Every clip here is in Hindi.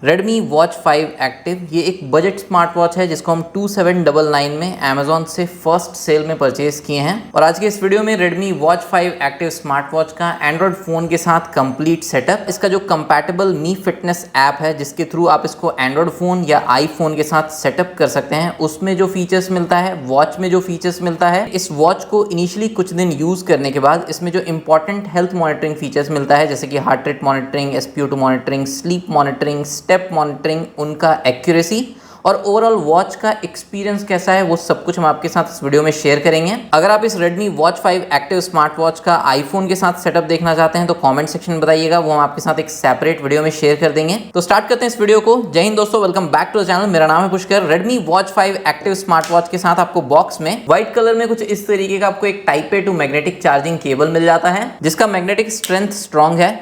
Redmi Watch 5 Active ये एक बजट स्मार्ट वॉच है जिसको हम 2799 में Amazon से फर्स्ट सेल में परचेज किए हैं। और आज के इस वीडियो में Redmi Watch 5 Active smart watch का एंड्रॉइड फोन के साथ कंप्लीट सेटअप, इसका जो कंपैटिबल मी फिटनेस ऐप है जिसके थ्रू आप इसको एंड्रॉइड फोन या आईफोन के साथ सेटअप कर सकते हैं, उसमें जो फीचर्स मिलता है, वॉच में जो फीचर्स मिलता है, इस वॉच को इनिशियली कुछ दिन यूज करने के बाद इसमें जो इंपॉर्टेंट हेल्थ मॉनिटरिंग फीचर्स मिलता है जैसे कि heart rate monitoring, SpO2 monitoring, sleep monitoring, step monitoring, उनका एक्यूरेसी और ओवरऑल वॉच का एक्सपीरियंस कैसा है वो सब कुछ हम आपके साथ इस वीडियो में शेयर करेंगे। अगर आप इस Redmi Watch 5 Active smart watch का आईफोन के साथ सेटअप देखना चाहते हैं तो कमेंट सेक्शन में बताइएगा, वो हम आपके साथ एक सेपरेट वीडियो में शेयर कर देंगे। तो स्टार्ट करते हैं इस वीडियो को। जय हिंद दोस्तों, welcome back to the channel. मेरा नाम है Pushkar. Redmi Watch 5 Active smartwatch के साथ आपको बॉक्स में व्हाइट कलर में कुछ इस तरीके का आपको एक type A to magnetic charging cable मिल जाता है जिसका मैग्नेटिक स्ट्रेंथ स्ट्रॉन्ग है।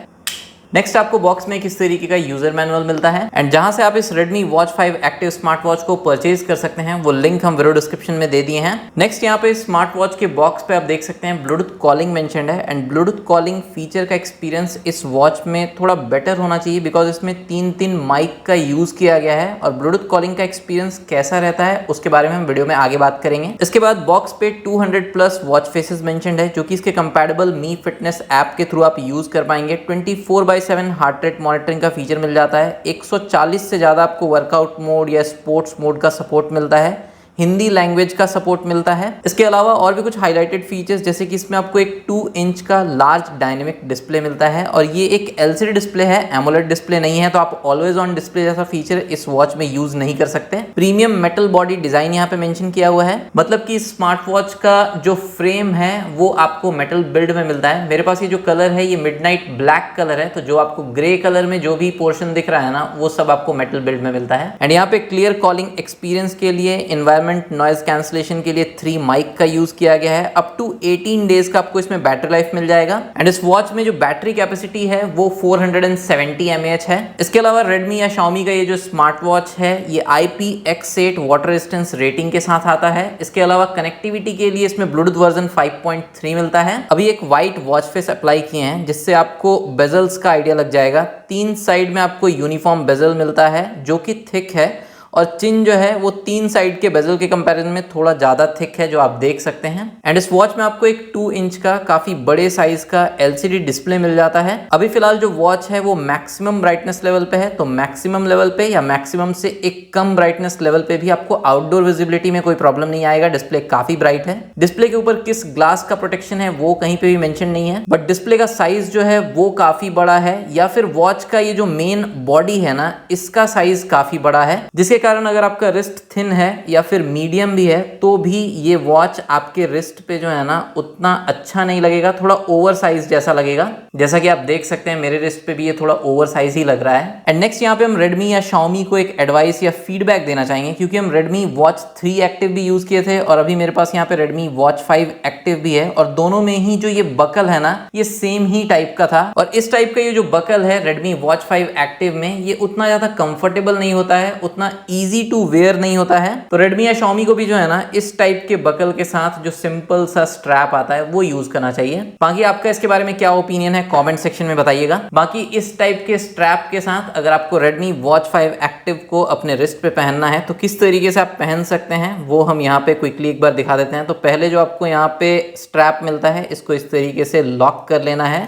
नेक्स्ट आपको बॉक्स में किस तरीके का यूजर मैनुअल मिलता है एंड जहां से आप इस Redmi Watch 5 Active smart watch को परचेज कर सकते हैं वो लिंक हम वीडियो डिस्क्रिप्शन में दे दिए हैं। नेक्स्ट यहाँ पे स्मार्ट वॉच के बॉक्स पे आप देख सकते हैं ब्लूटूथ कॉलिंग मेंशन्ड है एंड ब्लूटूथ कॉलिंग फीचर का एक्सपीरियंस इस वॉच में थोड़ा बेटर होना चाहिए बिकॉज इसमें तीन माइक का यूज किया गया है और ब्लूटूथ कॉलिंग का एक्सपीरियंस कैसा रहता है उसके बारे में हम वीडियो में आगे बात करेंगे। इसके बाद बॉक्स पे 200+ वॉच फेसेस मेंशन्ड है जो कि इसके कंपैटिबल मी फिटनेस ऐप के थ्रू आप यूज कर पाएंगे। 24/7 हार्ट रेट मॉनिटरिंग का फीचर मिल जाता है। 140 से ज़्यादा आपको वर्कआउट मोड या स्पोर्ट्स मोड का सपोर्ट मिलता है। हिंदी लैंग्वेज का सपोर्ट मिलता है। इसके अलावा और भी कुछ हाईलाइटेड फीचर्स जैसे कि इसमें आपको एक 2 इंच का लार्ज डायनेमिक डिस्प्ले मिलता है और ये एक LCD डिस्प्ले है, एमोलेड डिस्प्ले नहीं है, तो आप ऑलवेज ऑन डिस्प्ले जैसा फीचर इस वॉच में यूज नहीं कर सकते। प्रीमियम मेटल बॉडी डिजाइन यहाँ पे मेंशन किया हुआ है, मतलब कि स्मार्ट वॉच का जो फ्रेम है वो आपको मेटल बिल्ड में मिलता है। मेरे पास ये जो कलर है ये मिडनाइट ब्लैक कलर है, तो जो आपको ग्रे कलर में जो भी पोर्शन दिख रहा है ना वो सब आपको मेटल बिल्ड में मिलता है। एंड यहाँ पे क्लियर कॉलिंग एक्सपीरियंस के लिए एनवायरमेंट नॉइज कैंसलेशन के लिए 3 माइक का यूज किया गया है। अप टू 18 डेज का आपको इसमें बैटरी लाइफ मिल जाएगा एंड इस वॉच में जो बैटरी कैपेसिटी है वो 470 mAh है। इसके अलावा Redmi या Xiaomi का ये जो स्मार्ट वॉच है ये IPX8 वाटर रेजिस्टेंस रेटिंग के साथ आता है। इसके अलावा कनेक्टिविटी के लिए इसमें ब्लूटूथ वर्जन 5.3 मिलता है। अभी एक व्हाइट वॉच फेस अप्लाई किए हैं जिससे आपको बेजल्स का आइडिया लग जाएगा। 3 साइड में आपको यूनिफॉर्म बेजल मिलता है जो कि थिक है और चिन जो है वो 3 साइड के बेजल के कंपैरिजन में थोड़ा ज्यादा थिक है जो आप देख सकते हैं। एंड इस वॉच में आपको एक 2 इंच का काफी बड़े साइज का LCD डिस्प्ले मिल जाता है। अभी फिलहाल जो वॉच है वो मैक्सिमम ब्राइटनेस लेवल पे है, तो मैक्सिमम लेवल पे या मैक्सिमम से एक कम ब्राइटनेस लेवल पे भी आपको आउटडोर विजिबिलिटी में कोई प्रॉब्लम नहीं आएगा। डिस्प्ले काफी ब्राइट है। डिस्प्ले के ऊपर किस ग्लास का प्रोटेक्शन है वो कहीं पे भी मेंशन नहीं है, बट डिस्प्ले का साइज जो है वो काफी बड़ा है, या फिर वॉच का ये जो मेन बॉडी है ना इसका साइज काफी बड़ा है, जिसके कारण अगर आपका रिस्ट थिन है या फिर मीडियम भी है तो भी ये वॉच आपके रिस्ट पे जो है ना उतना अच्छा नहीं लगेगा, थोड़ा ओवर साइज जैसा लगेगा। जैसा कि आप देख सकते हैं मेरे रिस्ट पे भी ये थोड़ा ओवर साइज ही लग रहा है। एंड नेक्स्ट यहाँ पे हम Redmi या Xiaomi को एक एडवाइस या फीडबैक देना चाहेंगे क्योंकि हम Redmi Watch 3 Active भी यूज किए थे और अभी मेरे पास यहाँ पे Redmi Watch 5 Active भी है और दोनों में ही जो ये बकल है ना ये सेम ही टाइप का था और इस टाइप का ये जो बकल है Redmi Watch 5 Active में ये उतना ज्यादा कंफर्टेबल नहीं होता है, उतना ईजी टू वेयर नहीं होता है। तो Redmi या Xiaomi को भी जो है ना इस टाइप के बकल के साथ जो सिंपल सा स्ट्रैप आता है वो यूज करना चाहिए। बाकी आपका इसके बारे में क्या ओपिनियन है कमेंट सेक्शन में बताइएगा। बाकी इस टाइप के स्ट्रैप के साथ अगर आपको Redmi Watch 5 Active को अपने रिस्ट पे पहनना है तो किस तरीके से आप पहन सकते हैं वो हम यहाँ पे क्विकली एक बार दिखा देते हैं। तो पहले जो आपको यहाँ पे स्ट्रैप मिलता है इसको इस तरीके से लॉक कर लेना है।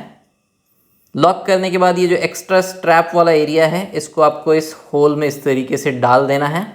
लॉक करने के बाद ये जो एक्स्ट्रा स्ट्रैप वाला एरिया है इसको आपको इस होल में इस तरीके से डाल देना है।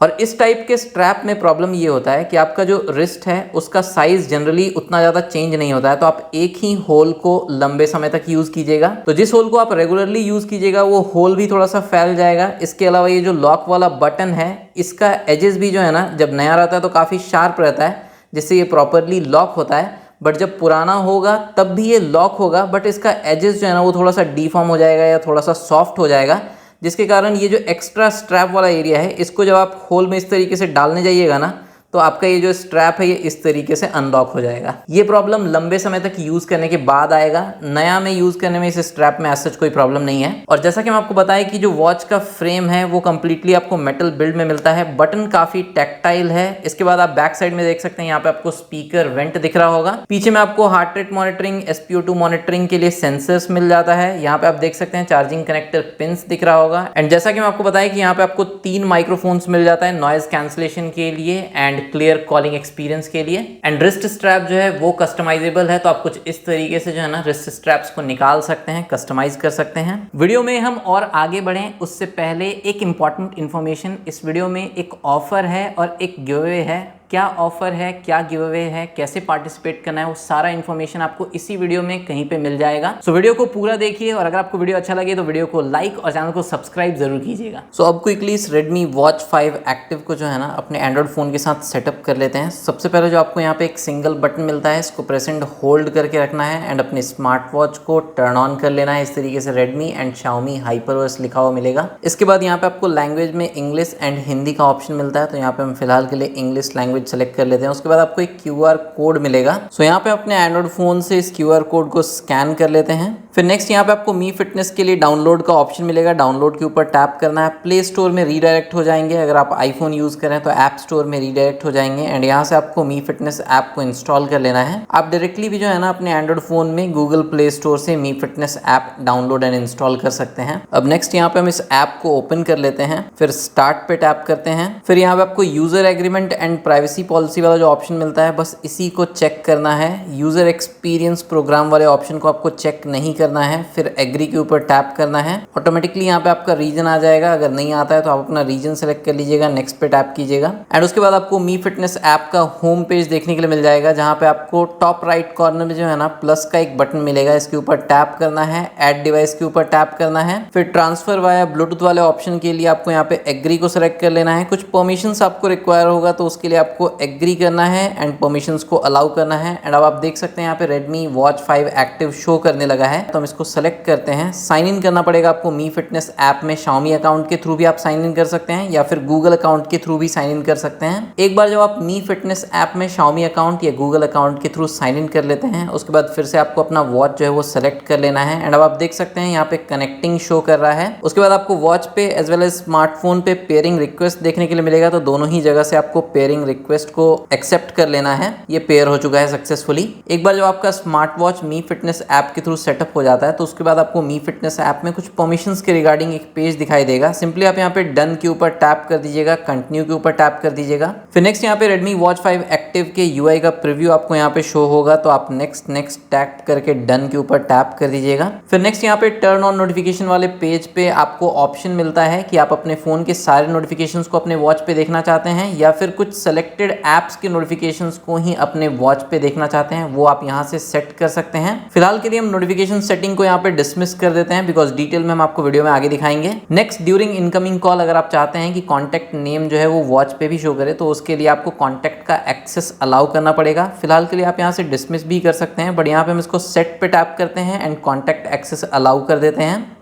और इस टाइप के स्ट्रैप में प्रॉब्लम ये होता है कि आपका जो रिस्ट है उसका साइज जनरली उतना ज़्यादा चेंज नहीं होता है, तो आप एक ही होल को लंबे समय तक यूज़ कीजिएगा। तो जिस होल को आप रेगुलरली यूज़ कीजिएगा वो होल भी थोड़ा सा फैल जाएगा। इसके अलावा ये जो लॉक वाला बटन है इसका एजेस भी जो है ना जब नया रहता है तो काफ़ी शार्प रहता है जिससे ये प्रॉपरली लॉक होता है, बट जब पुराना होगा तब भी ये लॉक होगा बट इसका एजेस जो है ना वो थोड़ा सा डिफॉर्म हो जाएगा या थोड़ा सा सॉफ्ट हो जाएगा, जिसके कारण ये जो एक्स्ट्रा स्ट्रैप वाला एरिया है इसको जब आप होल में इस तरीके से डालने जाइएगा ना तो आपका ये जो स्ट्रैप है ये इस तरीके से अनलॉक हो जाएगा। ये प्रॉब्लम लंबे समय तक यूज करने के बाद आएगा, नया में यूज करने में इस स्ट्रैप में ऐसा कोई प्रॉब्लम नहीं है। और जैसा कि हम आपको बताएं कि जो वॉच का फ्रेम है वो कंप्लीटली आपको मेटल बिल्ड में मिलता है, बटन काफी टैक्टाइल है। इसके बाद आप बैक साइड में देख सकते हैं, यहाँ पे आपको स्पीकर वेंट दिख रहा होगा। पीछे में आपको heart rate monitoring, SpO2 monitoring के लिए सेंसर्स मिल जाता है। यहाँ पे आप देख सकते हैं चार्जिंग कनेक्टर पिंस दिख रहा होगा। एंड जैसा कि मैं आपको बताया कि यहाँ पे आपको 3 माइक्रोफोन्स मिल जाता है नॉइज कैंसलेशन के लिए एंड क्लियर कॉलिंग एक्सपीरियंस के लिए। एंड रिस्ट स्ट्रैप जो है वो कस्टमाइजेबल है, तो आप कुछ इस तरीके से जो है ना रिस्ट स्ट्रैप्स को निकाल सकते हैं, कस्टमाइज कर सकते हैं। वीडियो में हम और आगे बढ़ें उससे पहले एक इंपॉर्टेंट इन्फॉर्मेशन, इस वीडियो में एक ऑफर है और एक गिवअवे है। क्या ऑफर है, क्या गिवअवे है, कैसे पार्टिसिपेट करना है, वो सारा इन्फॉर्मेशन आपको इसी वीडियो में कहीं पे मिल जाएगा। सो वीडियो को पूरा देखिए और अगर आपको वीडियो अच्छा लगे तो वीडियो को लाइक और चैनल को सब्सक्राइब जरूर कीजिएगा। सो अब क्विकली इस Redmi Watch 5 एक्टिव को जो है ना अपने एंड्रॉइड फोन के साथ सेटअप कर लेते हैं। सबसे पहले जो आपको यहाँ पे एक सिंगल बटन मिलता है, इसको प्रेस एंड होल्ड करके रखना है एंड अपने स्मार्ट वॉच को टर्न ऑन कर लेना है। इस तरीके से Redmi एंड Xiaomi HyperOS लिखा हुआ मिलेगा। इसके बाद यहाँ पे आपको लैंग्वेज में इंग्लिश एंड हिंदी का ऑप्शन मिलता है, तो यहाँ पे हम फिलहाल के लिए इंग्लिश लैंग्वेज सेलेक्ट कर लेते हैं। उसके बाद आपको एक QR कोड मिलेगा। सो यहाँ पे अपने एंड्रॉइड फोन से इस QR कोड को स्कैन कर लेते हैं। फिर नेक्स्ट यहाँ पे आपको मी फिटनेस के लिए डाउनलोड का ऑप्शन मिलेगा, डाउनलोड के ऊपर टैप करना है। प्ले स्टोर में रीडायरेक्ट हो जाएंगे, अगर आप आईफोन यूज करें तो ऐप स्टोर में रीडायरेक्ट हो जाएंगे एंड यहाँ से आपको मी फिटनेस ऐप को इंस्टॉल कर लेना है। आप डायरेक्टली भी जो है ना अपने एंड्रॉइड फोन में गूगल प्ले स्टोर से Mi fitness app download and install कर सकते हैं। अब नेक्स्ट यहाँ पे हम इस ऐप को ओपन कर लेते हैं, फिर स्टार्ट पे टैप करते हैं। फिर यहाँ पे आपको user agreement and privacy policy वाला जो ऑप्शन मिलता है बस इसी को चेक करना है। यूजर एक्सपीरियंस प्रोग्राम वाले ऑप्शन को आपको चेक नहीं करना है। फिर एग्री के ऊपर टैप करना है। ऑटोमेटिकली यहाँ पे आपका रीजन आ जाएगा, अगर नहीं आता है तो आप अपना रीजन सेलेक्ट कर लीजिएगा, नेक्स्ट पे टैप कीजिएगा एंड उसके बाद आपको मी फिटनेस ऐप का होम पेज देखने के लिए मिल जाएगा, जहाँ पे आपको टॉप राइट कॉर्नर में जो है ना प्लस का एक बटन मिलेगा, इसके ऊपर टैप करना है। ऐड डिवाइस के ऊपर टैप करना है। फिर ट्रांसफर वाया ब्लूटूथ वाले ऑप्शन के लिए आपको यहाँ पे एग्री को सेलेक्ट कर लेना है। कुछ परमिशंस आपको रिक्वायर होगा तो उसके लिए आपको एग्री करना है एंड परमिशंस को अलाउ करना है। एंड अब आप देख सकते हैं यहाँ पे Redmi Watch 5 एक्टिव शो करने लगा है, तो हम इसको सेलेक्ट करते हैं। साइन इन करना पड़ेगा आपको मी फिटनेस ऐप में। Xiaomi अकाउंट के थ्रू भी आप साइन इन कर सकते हैं या फिर गूगल अकाउंट के थ्रू भी साइन इन कर सकते हैं। एक बार जब आप मी फिटनेस ऐप में Xiaomi अकाउंट या गूगल अकाउंट के थ्रू साइन इन कर लेते हैं, उसके बाद फिर से आपको अपना वॉच जो है वो सेलेक्ट कर लेना है एंड अब आप देख सकते हैं यहाँ पे कनेक्टिंग शो कर रहा है। उसके बाद आपको वॉच पे एज वेल एज स्मार्टफोन पे पेयरिंग रिक्वेस्ट देखने के लिए मिलेगा, तो दोनों ही जगह से आपको पेयरिंग रिक्वेस्ट को एक्सेप्ट कर लेना है। ये पेयर हो चुका है सक्सेसफुली। एक बार जब आपका स्मार्ट वॉच मी फिटनेस ऐप के थ्रू सेटअप हो जाता है तो उसके बाद आपको मी फिटनेस ऐप में कुछ परमिशंस के रिगार्डिंग एक पेज दिखाई देगा। सिंपली आप यहाँ पे डन के ऊपर टैप कर दीजिएगा, कंटिन्यू के ऊपर टैप कर दीजिएगा। फिर नेक्स्ट यहाँ पे Redmi Watch 5 एक्टिव के UI का प्रीव्यू आपको यहाँ पे शो होगा, तो आप नेक्स्ट टैप करके डन के ऊपर टैप कर दीजिएगा। फिर नेक्स्ट यहाँ पे टर्न ऑन नोटिफिकेशन वाले पेज पे आपको ऑप्शन मिलता है कि आप अपने फोन के सारे नोटिफिकेशंस को अपने वॉच पे देखना चाहते हैं या फिर कुछ सेलेक्टेड एप्स के नोटिफिकेशंस को ही अपने वॉच पे देखना चाहते हैं, वो आप यहाँ से सेट कर सकते हैं। फिलहाल के लिए हम नोटिफिकेशन सेटिंग को यहाँ पे डिसमिस कर देते हैं बिकॉज डिटेल में हम आपको वीडियो में आगे दिखाएंगे। नेक्स्ट ड्यूरिंग इनकमिंग कॉल अगर आप चाहते हैं कि कॉन्टैक्ट नेम जो है वो वॉच पे भी शो करे, तो उसके लिए आपको कॉन्टैक्ट का एक्सेस अलाउ करना पड़ेगा। फिलहाल के लिए आप यहाँ से डिसमिस भी कर सकते हैं, बट यहाँ पे हम इसको सेट पे टैप करते हैं एंड कॉन्टैक्ट एक्सेस अलाउ कर देते हैं।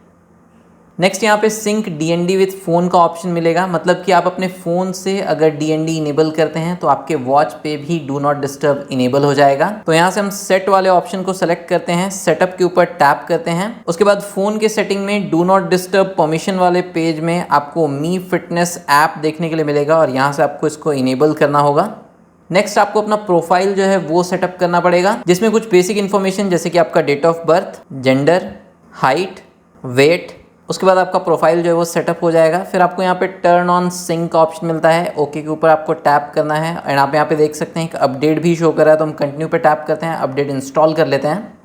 नेक्स्ट यहाँ पे सिंक DND विथ फोन का ऑप्शन मिलेगा, मतलब कि आप अपने फोन से अगर DND इनेबल करते हैं तो आपके वॉच पे भी डू नॉट डिस्टर्ब इनेबल हो जाएगा। तो यहाँ से हम सेट वाले ऑप्शन को सेलेक्ट करते हैं, सेटअप के ऊपर टैप करते हैं। उसके बाद फोन के सेटिंग में डू नॉट डिस्टर्ब परमिशन वाले पेज में आपको मी फिटनेस ऐप देखने के लिए मिलेगा और यहाँ से आपको इसको इनेबल करना होगा। नेक्स्ट आपको अपना प्रोफाइल जो है वो सेटअप करना पड़ेगा, जिसमें कुछ बेसिक इन्फॉर्मेशन जैसे कि आपका date of birth, gender, height, weight, उसके बाद आपका प्रोफाइल जो है वो सेटअप हो जाएगा। फिर आपको यहाँ पे टर्न ऑन सिंक का ऑप्शन मिलता है, ओके के ऊपर आपको टैप करना है एंड आप यहाँ पे देख सकते हैं एक अपडेट भी शो कर रहा है, तो हम कंटिन्यू पे टैप करते हैं, अपडेट इंस्टॉल कर लेते हैं।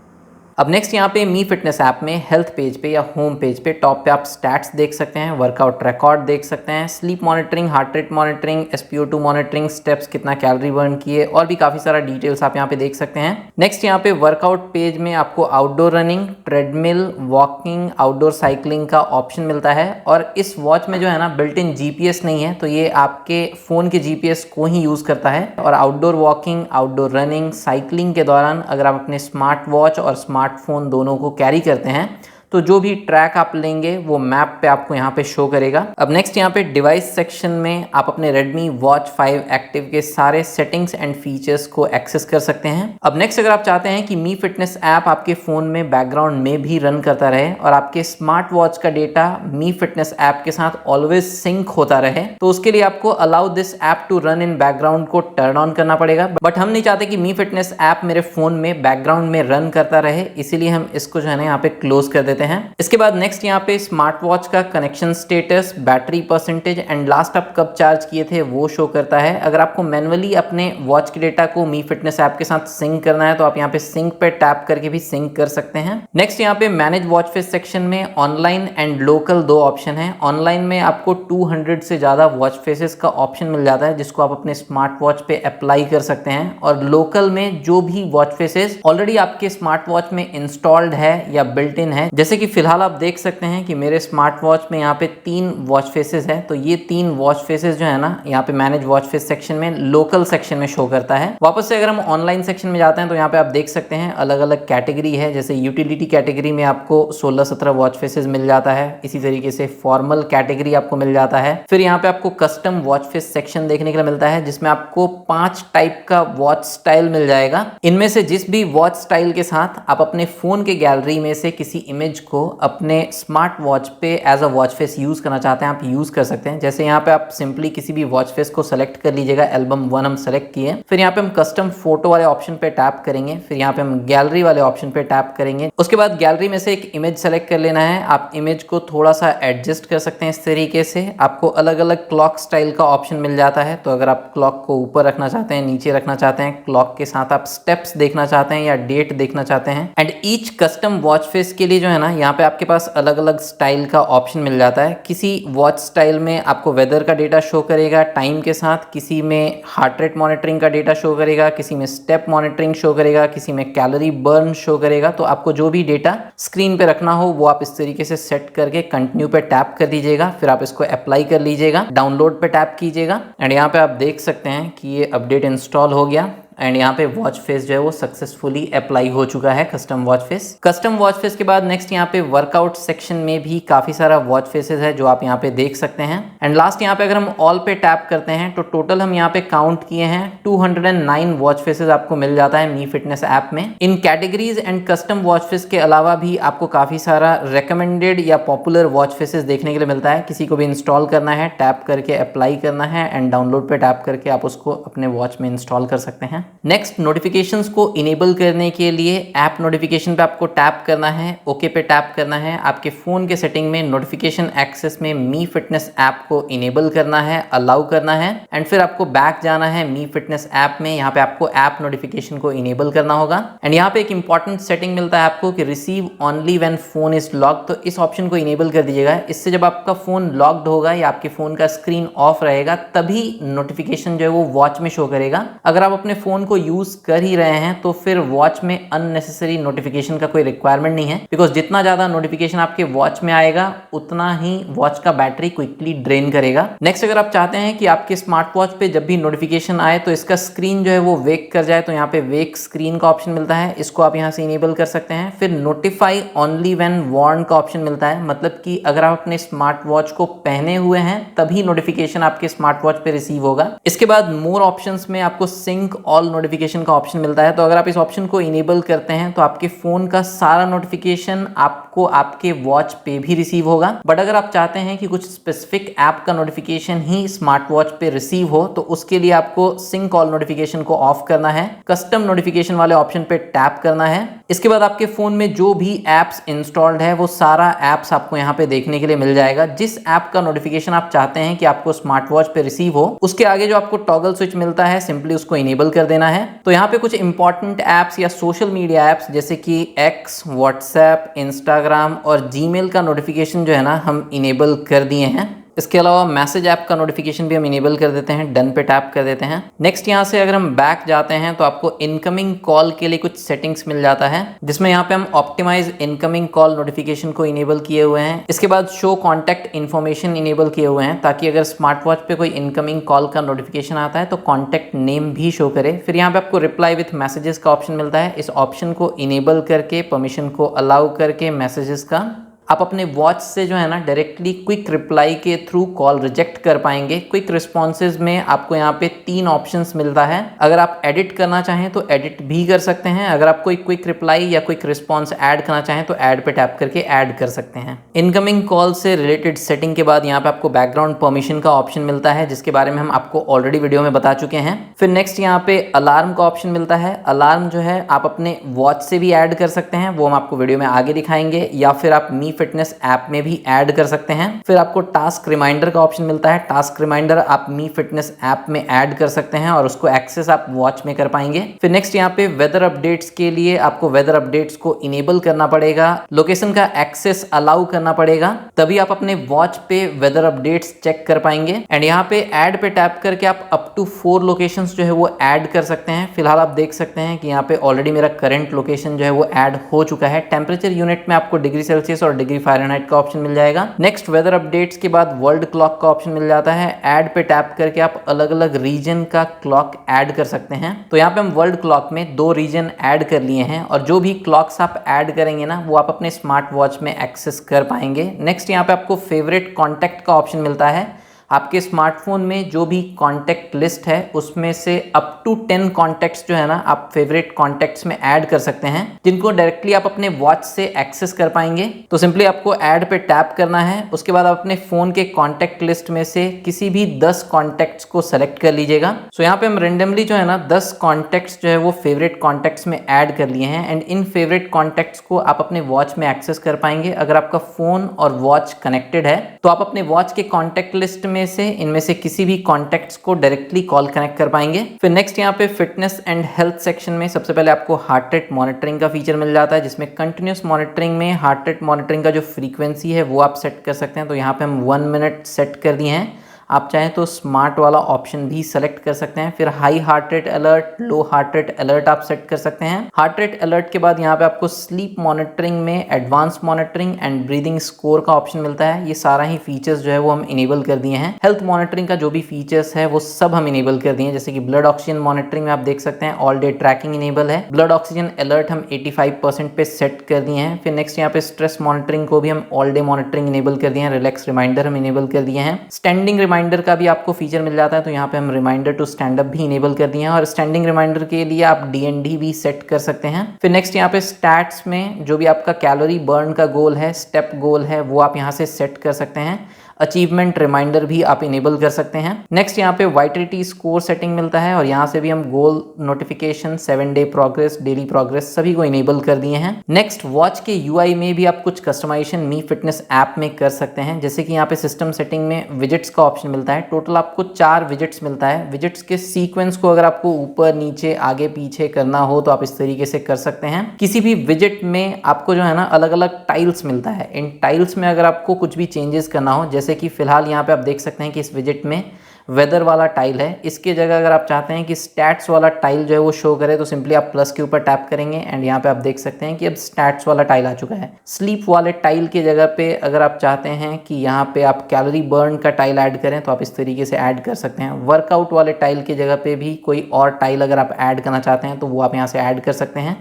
अब नेक्स्ट यहाँ पे मी फिटनेस ऐप में हेल्थ पेज पे या होम पेज पे टॉप पे आप स्टैट्स देख सकते हैं, वर्कआउट रिकॉर्ड देख सकते हैं, sleep monitoring, heart rate monitoring, SpO2 monitoring, steps कितना कैलोरी बर्न किए और भी काफ़ी सारा डिटेल्स आप यहाँ पे देख सकते हैं। नेक्स्ट यहाँ पे वर्कआउट पेज में आपको outdoor running, treadmill, walking, outdoor cycling का ऑप्शन मिलता है और इस वॉच में जो है ना बिल्ट इन GPS नहीं है, तो ये आपके फ़ोन के GPS को ही यूज़ करता है। और outdoor walking, outdoor running, cycling के दौरान अगर आप अपने स्मार्ट वॉच और स्मार्टफोन दोनों को कैरी करते हैं तो जो भी ट्रैक आप लेंगे वो मैप पे आपको यहाँ पे शो करेगा। अब नेक्स्ट यहाँ पे डिवाइस सेक्शन में आप अपने Redmi Watch 5 Active के सारे सेटिंग्स एंड फीचर्स को एक्सेस कर सकते हैं। अब नेक्स्ट अगर आप चाहते हैं कि मी फिटनेस ऐप आपके फोन में बैकग्राउंड में भी रन करता रहे और आपके स्मार्ट वॉच का डेटा मी फिटनेस ऐप के साथ ऑलवेज सिंक होता रहे, तो उसके लिए आपको allow this app to run in background को टर्न ऑन करना पड़ेगा। बट हम नहीं चाहते कि मी फिटनेस ऐप मेरे फोन में बैकग्राउंड में रन करता रहे, इसीलिए हम इसको जो है ना यहाँ पे क्लोज कर देते हैं। इसके बाद नेक्स्ट यहाँ पे स्मार्ट वॉच का connection status, battery percentage and last आप कब चार्ज किए थे वो शो करता है। अगर आपको मैनुअली अपने वॉच के डेटा को मी फिटनेस ऐप के साथ सिंक करना है तो आप यहाँ पे सिंक पे टैप करके भी सिंक कर सकते हैं। नेक्स्ट यहाँ पे मैनेज वॉच फेस सेक्शन में ऑनलाइन एंड लोकल दो ऑप्शन है। ऑनलाइन में आपको 200 से ज्यादा वॉच फेसेस का ऑप्शन मिल जाता है जिसको आप अपने स्मार्ट वॉच पे अप्लाई कर सकते हैं, और लोकल में जो भी वॉच फेसेस ऑलरेडी आपके स्मार्ट वॉच में इंस्टॉल्ड है या बिल्ट इन है, जैसे कि फिलहाल आप देख सकते हैं कि मेरे स्मार्ट वॉच में यहाँ पे 3 वॉच फेसेस है, तो ये 3 वॉच फेसेस जो है ना यहाँ पे मैनेज वॉच फेस सेक्शन में लोकल सेक्शन में शो करता है। वापस से अगर हम ऑनलाइन सेक्शन में जाते हैं तो यहाँ पे आप देख सकते हैं अलग अलग कैटेगरी है, जैसे यूटिलिटी कैटेगरी में आपको 16-17 वॉच फेसेस मिल जाता है, इसी तरीके से फॉर्मल कैटेगरी आपको मिल जाता है। फिर यहाँ पे आपको कस्टम वॉच फेस सेक्शन देखने के लिए मिलता है जिसमें आपको 5 टाइप का वॉच स्टाइल मिल जाएगा। इनमें से जिस भी वॉच स्टाइल के साथ आप अपने फोन के गैलरी में से किसी इमेज को अपने स्मार्ट वॉच पे as a watch face use करना चाहते हैं आप यूज कर सकते हैं। जैसे यहाँ पे आप सिंपली किसी भी वॉच फेस को सेलेक्ट कर लीजिएगा, एल्बम 1 हम सेलेक्ट किए, फिर यहाँ पे हम कस्टम फोटो वाले ऑप्शन पे टैप करेंगे, फिर यहाँ पे हम गैलरी वाले ऑप्शन पे टैप करेंगे। उसके बाद गैलरी में से एक इमेज सेलेक्ट कर लेना है। आप इमेज को थोड़ा सा एडजस्ट कर सकते हैं इस तरीके से। आपको अलग अलग क्लॉक स्टाइल का ऑप्शन मिल जाता है, तो अगर आप क्लॉक को ऊपर रखना चाहते हैं, नीचे रखना चाहते हैं, क्लॉक के साथ आप स्टेप्स देखना चाहते हैं या डेट देखना चाहते हैं, and each custom watch face के लिए जो है ना यहाँ पे आपके पास अलग अलग स्टाइल का ऑप्शन मिल जाता है। किसी वॉच स्टाइल में आपको वेदर का डेटा शो करेगा टाइम के साथ, किसी में हार्ट रेट मॉनिटरिंग का डेटा शो करेगा, किसी में स्टेप मॉनिटरिंग शो करेगा, किसी में कैलोरी बर्न शो करेगा। तो आपको जो भी डेटा स्क्रीन पे रखना हो वो आप इस तरीके से सेट करके कंटिन्यू पे टैप कर दीजिएगा, फिर आप इसको अप्लाई कर लीजिएगा, डाउनलोड पे टैप कीजिएगा, एंड यहाँ पे आप देख सकते हैं कि ये अपडेट इंस्टॉल हो गया एंड यहाँ पे वॉच फेस जो है वो सक्सेसफुली अप्लाई हो चुका है, custom watch face. Custom watch face के बाद नेक्स्ट यहाँ पे वर्कआउट सेक्शन में भी काफी सारा वॉच फेसेस है जो आप यहाँ पे देख सकते हैं। एंड लास्ट यहाँ पे अगर हम ऑल पे टैप करते हैं तो टोटल हम यहाँ पे काउंट किए हैं 209 वॉच फेसेस आपको मिल जाता है मी फिटनेस ऐप में। इन categories and custom watch face के अलावा भी आपको काफी सारा रिकमेंडेड या पॉपुलर वॉच फेसेस देखने के लिए मिलता है। किसी को भी इंस्टॉल करना है, टैप करके अप्लाई करना है एंड डाउनलोड पे टैप करके आप उसको अपने वॉच में इंस्टॉल कर सकते हैं। नेक्स्ट, नोटिफिकेशंस को इनेबल करने के लिए ऐप नोटिफिकेशन पे आपको टैप करना है, ओके पे टैप करना है। आपके फोन के सेटिंग में नोटिफिकेशन एक्सेस में मी फिटनेस ऐप को इनेबल करना है, अलाउ करना है, एंड फिर आपको बैक जाना है मी फिटनेस ऐप में। यहाँ पे आपको ऐप नोटिफिकेशन को इनेबल करना होगा एंड यहाँ पे एक इंपॉर्टेंट सेटिंग मिलता है आपको कि receive only when phone is locked, तो इस ऑप्शन को इनेबल कर दीजिएगा। इससे जब आपका फोन लॉक्ड होगा या आपके फोन का स्क्रीन ऑफ रहेगा तभी नोटिफिकेशन जो है वो वॉच में शो करेगा। अगर आप अपने फोन को यूज कर ही रहे हैं तो फिर वॉच में अननेसेसरी नोटिफिकेशन का कोई रिक्वायरमेंट नहीं है, बिकॉज जितना ज्यादा नोटिफिकेशन आपके वॉच में आएगा उतना ही वॉच का बैटरी क्विकली ड्रेन करेगा। नेक्स्ट, अगर आप चाहते हैं कि आपके स्मार्ट वॉच पे जब भी नोटिफिकेशन आए तो इसका स्क्रीन जो है वो वेक कर जाए, तो यहाँ पे वेक स्क्रीन का ऑप्शन मिलता है, इसको आप यहाँ से इनेबल कर सकते हैं। फिर नोटिफाई ओनली व्हेन वॉर्न का ऑप्शन मिलता है, मतलब कि अगर आप अपने स्मार्ट वॉच को पहने हुए हैं तभी नोटिफिकेशन आपके स्मार्ट वॉच पे रिसीव होगा। इसके बाद मोर ऑप्शंस में आपको सिंक ऑल नोटिफिकेशन का ऑप्शन मिलता है, तो अगर आप इस ऑप्शन को इनेबल करते हैं तो आपके फोन का सारा नोटिफिकेशन आपको आपके वॉच पे भी रिसीव होगा। बट अगर आप चाहते हैं कि कुछ स्पेसिफिक ऐप का नोटिफिकेशन ही स्मार्ट वॉच पे रिसीव हो तो उसके लिए आपको सिंक ऑल नोटिफिकेशन को ऑफ करना है, कस्टम नोटिफिकेशन वाले ऑप्शन पे टैप करना है। इसके बाद आपके फोन में जो भी एप्स इंस्टॉल्ड है वो सारा एप्स आपको यहाँ पे देखने के लिए मिल जाएगा। जिस ऐप का नोटिफिकेशन आप चाहते हैं कि आपको स्मार्ट वॉच पे रिसीव हो उसके आगे जो आपको टॉगल स्विच मिलता है सिंपली उसको इनेबल कर देना है। तो यहाँ पे कुछ इंपॉर्टेंट एप्स या सोशल मीडिया एप्स जैसे कि एक्स, व्हाट्सएप, इंस्टाग्राम और जीमेल का नोटिफिकेशन जो है ना हम इनेबल कर दिए हैं। इसके अलावा मैसेज ऐप का नोटिफिकेशन भी हम इनेबल कर देते हैं, डन पे टैप कर देते हैं। नेक्स्ट यहाँ से अगर हम बैक जाते हैं तो आपको इनकमिंग कॉल के लिए कुछ सेटिंग्स मिल जाता है, जिसमें यहाँ पे हम ऑप्टिमाइज इनकमिंग कॉल नोटिफिकेशन को इनेबल किए हुए हैं। इसके बाद शो कॉन्टैक्ट इन्फॉर्मेशन इनेबल किए हुए हैं, ताकि अगर स्मार्ट वॉच पे कोई इनकमिंग कॉल का नोटिफिकेशन आता है तो कॉन्टैक्ट नेम भी शो करे। फिर यहाँ पे आपको रिप्लाई विथ मैसेजेस का ऑप्शन मिलता है। इस ऑप्शन को इनेबल करके, परमिशन को अलाउ करके मैसेजेस का आप अपने वॉच से जो है ना डायरेक्टली क्विक रिप्लाई के थ्रू कॉल रिजेक्ट कर पाएंगे। क्विक रिस्पॉन्सेज में आपको यहाँ पे 3 ऑप्शंस मिलता है। अगर आप एडिट करना चाहें तो एडिट भी कर सकते हैं। अगर आप कोई क्विक रिप्लाई या क्विक रिस्पॉन्स ऐड करना चाहें तो ऐड पे टैप करके ऐड कर सकते हैं। इनकमिंग कॉल से रिलेटेड सेटिंग के बाद यहाँ पे आपको बैकग्राउंड परमिशन का ऑप्शन मिलता है, जिसके बारे में हम आपको ऑलरेडी वीडियो में बता चुके हैं। फिर नेक्स्ट यहाँ पे अलार्म का ऑप्शन मिलता है। अलार्म जो है आप अपने वॉच से भी ऐड कर सकते हैं, वो हम आपको वीडियो में आगे दिखाएंगे, या फिर आप मी फिटनेस ऐप में भी ऐड कर सकते हैं। फिर आपको टास्क रिमाइंडर का ऑप्शन मिलता है। टास्क रिमाइंडर आप मी फिटनेस ऐप में ऐड कर सकते हैं और उसको एक्सेस आप वॉच में कर पाएंगे। फिर नेक्स्ट यहाँ पे वेदर अपडेट्स के लिए आपको वेदर अपडेट्स को इनेबल करना पड़ेगा, लोकेशन का एक्सेस अलाउ करना पड़ेगा, तभी आप अपने वॉच पे वेदर अपडेट्स चेक कर पाएंगे। एंड यहाँ पे ऐड पे टैप करके आप अप टू 4 लोकेशंस जो है वो ऐड कर सकते हैं। फिलहाल आप देख सकते हैं कि यहाँ पे ऑलरेडी मेरा करंट लोकेशन जो है वो ऐड हो चुका है। टेम्परेचर यूनिट में आपको डिग्री सेल्सियस और डिग्री फ़ारेनहाइट का ऑप्शन मिल जाएगा। नेक्स्ट वेदर अपडेट्स के बाद वर्ल्ड क्लॉक का ऑप्शन मिल जाता है। ऐड पे टैप करके आप अलग अलग रीजन का क्लॉक ऐड कर सकते हैं। तो यहाँ पे हम वर्ल्ड क्लॉक में 2 रीजन ऐड कर लिए हैं, और जो भी क्लॉक्स आप ऐड करेंगे ना वो आप अपने स्मार्ट वॉच में एक्सेस कर पाएंगे। नेक्स्ट यहाँ पे आपको फेवरेट कॉन्टैक्ट का ऑप्शन मिलता है। आपके स्मार्टफोन में जो भी कॉन्टैक्ट लिस्ट है उसमें से अप टू 10 कॉन्टैक्ट्स जो है ना आप फेवरेट कॉन्टैक्ट्स में ऐड कर सकते हैं, जिनको डायरेक्टली आप अपने वॉच से एक्सेस कर पाएंगे। तो सिंपली आपको ऐड पे टैप करना है। उसके बाद आप अपने फोन के कॉन्टैक्ट लिस्ट में से किसी भी 10 कॉन्टैक्ट्स को सेलेक्ट कर लीजिएगा। सो यहाँ पे हम रेंडमली जो है ना 10 कॉन्टैक्ट्स जो है वो फेवरेट कॉन्टैक्ट्स में ऐड कर लिए हैं, एंड इन फेवरेट कॉन्टैक्ट्स को आप अपने वॉच में एक्सेस कर पाएंगे। अगर आपका फोन और वॉच कनेक्टेड है तो आप अपने वॉच के कॉन्टैक्ट लिस्ट में से इनमें से किसी भी कॉन्टैक्ट्स को डायरेक्टली कॉल कनेक्ट कर पाएंगे। फिर नेक्स्ट यहाँ पे फिटनेस एंड हेल्थ सेक्शन में सबसे पहले आपको हार्ट रेट मॉनिटरिंग का फीचर मिल जाता है, जिसमें कंटिन्यूस मॉनिटरिंग में हार्ट रेट मॉनिटरिंग का जो फ्रीक्वेंसी है वो आप सेट कर सकते हैं। तो यहाँ पे हम 1 मिनट सेट कर दिए हैं। आप चाहें तो स्मार्ट वाला ऑप्शन भी सेलेक्ट कर सकते हैं। फिर हाई हार्ट रेट अलर्ट, लो हार्ट रेट अलर्ट आप सेट कर सकते हैं। हार्ट रेट अलर्ट के बाद यहाँ पे आपको स्लीप मॉनिटरिंग में advance monitoring and breathing score का ऑप्शन मिलता है। ये सारा ही फीचर्स जो है वो हम इनेबल कर दिए हैं। हेल्थ मॉनिटरिंग का जो भी फीचर्स है वो सब हम इनेबल कर दिए हैं, जैसे कि ब्लड ऑक्सीजन मॉनिटरिंग में आप देख सकते हैं ऑल डे ट्रैकिंग इनेबल है। ब्लड ऑक्सीजन अलर्ट हम 85% पे सेट कर दिए हैं। फिर नेक्स्ट यहाँ पे स्ट्रेस मॉनिटरिंग को भी हम ऑल डे मॉनिटरिंग इनेबल कर दिए हैं। रिलैक्स रिमाइंडर हम इनेबल कर दिए हैं। स्टैंडिंग रिमाइंडर का भी आपको फीचर मिल जाता है, तो यहाँ पे हम रिमाइंडर टू स्टैंड अप भी इनेबल कर दिए हैं, और स्टैंडिंग रिमाइंडर के लिए आप DND भी सेट कर सकते हैं। फिर नेक्स्ट यहाँ पे स्टैट्स में जो भी आपका कैलोरी बर्न का गोल है, स्टेप गोल है, वो आप यहाँ से सेट कर सकते हैं। अचीवमेंट रिमाइंडर भी आप इनेबल कर सकते हैं। नेक्स्ट यहाँ पे वाइटलिटी स्कोर सेटिंग मिलता है, और यहाँ से भी हम goal notification, 7 day progress, daily progress सभी को इनेबल कर दिए हैं। नेक्स्ट वॉच के UI में भी आप कुछ कस्टमाइजेशन मी फिटनेस ऐप में कर सकते हैं, जैसे कि यहाँ पे सिस्टम सेटिंग में विजिट्स का ऑप्शन मिलता है। टोटल आपको 4 विजिट्स मिलता है। विजिट्स के सीक्वेंस को अगर आपको ऊपर नीचे आगे पीछे करना हो तो आप इस तरीके से कर सकते हैं। किसी भी विजिट में आपको जो है ना अलग अलग टाइल्स मिलता है। इन टाइल्स में अगर आपको कुछ भी चेंजेस करना हो, जैसे कि फिलहाल यहाँ पे आप देख सकते हैं कि इस विजिट में वेदर वाला टाइल है, इसके जगह अगर आप चाहते हैं कि स्टैट्स वाला टाइल जो है वो शो करे तो सिंपली आप प्लस के ऊपर टैप करेंगे, एंड यहाँ पे आप देख सकते हैं कि अब स्टैट्स वाला टाइल आ चुका है। स्लीप वाले टाइल की जगह पे अगर आप चाहते हैं कि यहाँ पे आप कैलोरी बर्न का टाइल ऐड करें तो आप इस तरीके से ऐड कर सकते हैं। वर्कआउट वाले टाइल की जगह पे भी कोई और टाइल अगर आप ऐड करना चाहते हैं तो वो आप यहाँ से ऐड कर सकते हैं,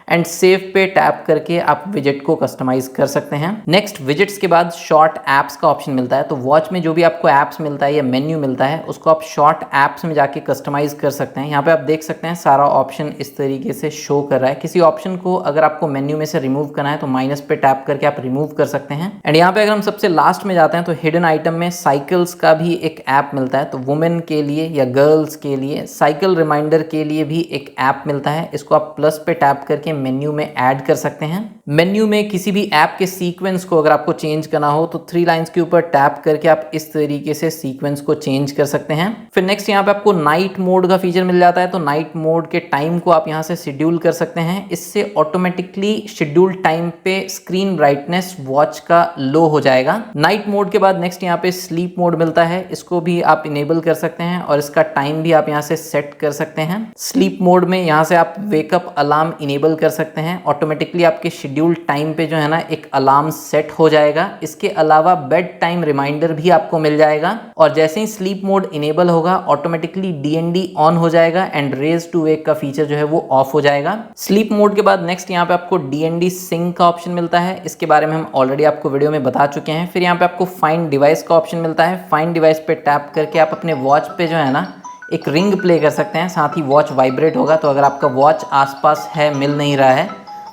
एंड सेव पे टैप करके आप विजिट को कस्टमाइज कर सकते हैं। नेक्स्ट विजिट्स के बाद शॉर्ट एप्स का ऑप्शन मिलता है। तो वॉच में जो भी आपको एप्स मिलता है या मेन्यू मिलता है उसको आप शॉर्ट एप्स में जाके कस्टमाइज कर सकते हैं। यहाँ पे आप देख सकते हैं सारा ऑप्शन इस तरीके से शो कर रहा है। किसी ऑप्शन को अगर आपको मेन्यू में से रिमूव करना है तो माइनस पे टैप करके आप रिमूव कर सकते हैं। एंड यहाँ पे अगर हम सबसे लास्ट में जाते हैं तो हिडन आइटम में साइकिल्स का भी एक ऐप मिलता है। तो वुमेन के लिए या गर्ल्स के लिए साइकिल रिमाइंडर के लिए भी एक ऐप मिलता है। इसको आप प्लस पे टैप करके मेन्यू में ऐड कर सकते हैं। मेन्यू में किसी भी ऐप के सीक्वेंस को अगर आपको चेंज करना हो तो 3 लाइंस के ऊपर टैप करके आप इस तरीके से सीक्वेंस को चेंज कर सकते हैं। फिर नेक्स्ट यहाँ पे आपको नाइट मोड का फीचर मिल जाता है, तो नाइट मोड के टाइम को आप यहाँ से शेड्यूल कर सकते हैं। इससे ऑटोमेटिकली शेड्यूल टाइम पे स्क्रीन ब्राइटनेस वॉच का लो हो जाएगा। नाइट मोड के बाद नेक्स्ट यहाँ पे स्लीप मोड मिलता है, इसको भी आप इनेबल कर सकते हैं और इसका टाइम भी आप यहाँ से सेट कर सकते हैं। स्लीप मोड में यहाँ से आप वेकअप अलार्म इनेबल कर सकते हैं, ऑटोमेटिकली आपके शेड्यूल टाइम पे जो है ना एक अलार्म सेट हो जाएगा। इसके अलावा बेड टाइम रिमाइंडर भी आपको मिल जाएगा और जैसे ही स्लीप मोड इनेबल होगा ऑटोमेटिकली DND ऑन हो जाएगा एंड रेज टू वेक का फीचर जो है वो ऑफ हो जाएगा। स्लीप मोड के बाद नेक्स्ट यहाँ पे आपको DND सिंक का ऑप्शन मिलता है, इसके बारे में हम ऑलरेडी आपको वीडियो में बता चुके हैं। फिर यहाँ पे आपको फाइंड डिवाइस का ऑप्शन मिलता है, फाइंड डिवाइस पे टैप करके आप अपने वॉच पे जो है ना एक रिंग प्ले कर सकते हैं, साथ ही वॉच वाइब्रेट होगा। तो अगर आपका वॉच आसपास है, मिल नहीं रहा है,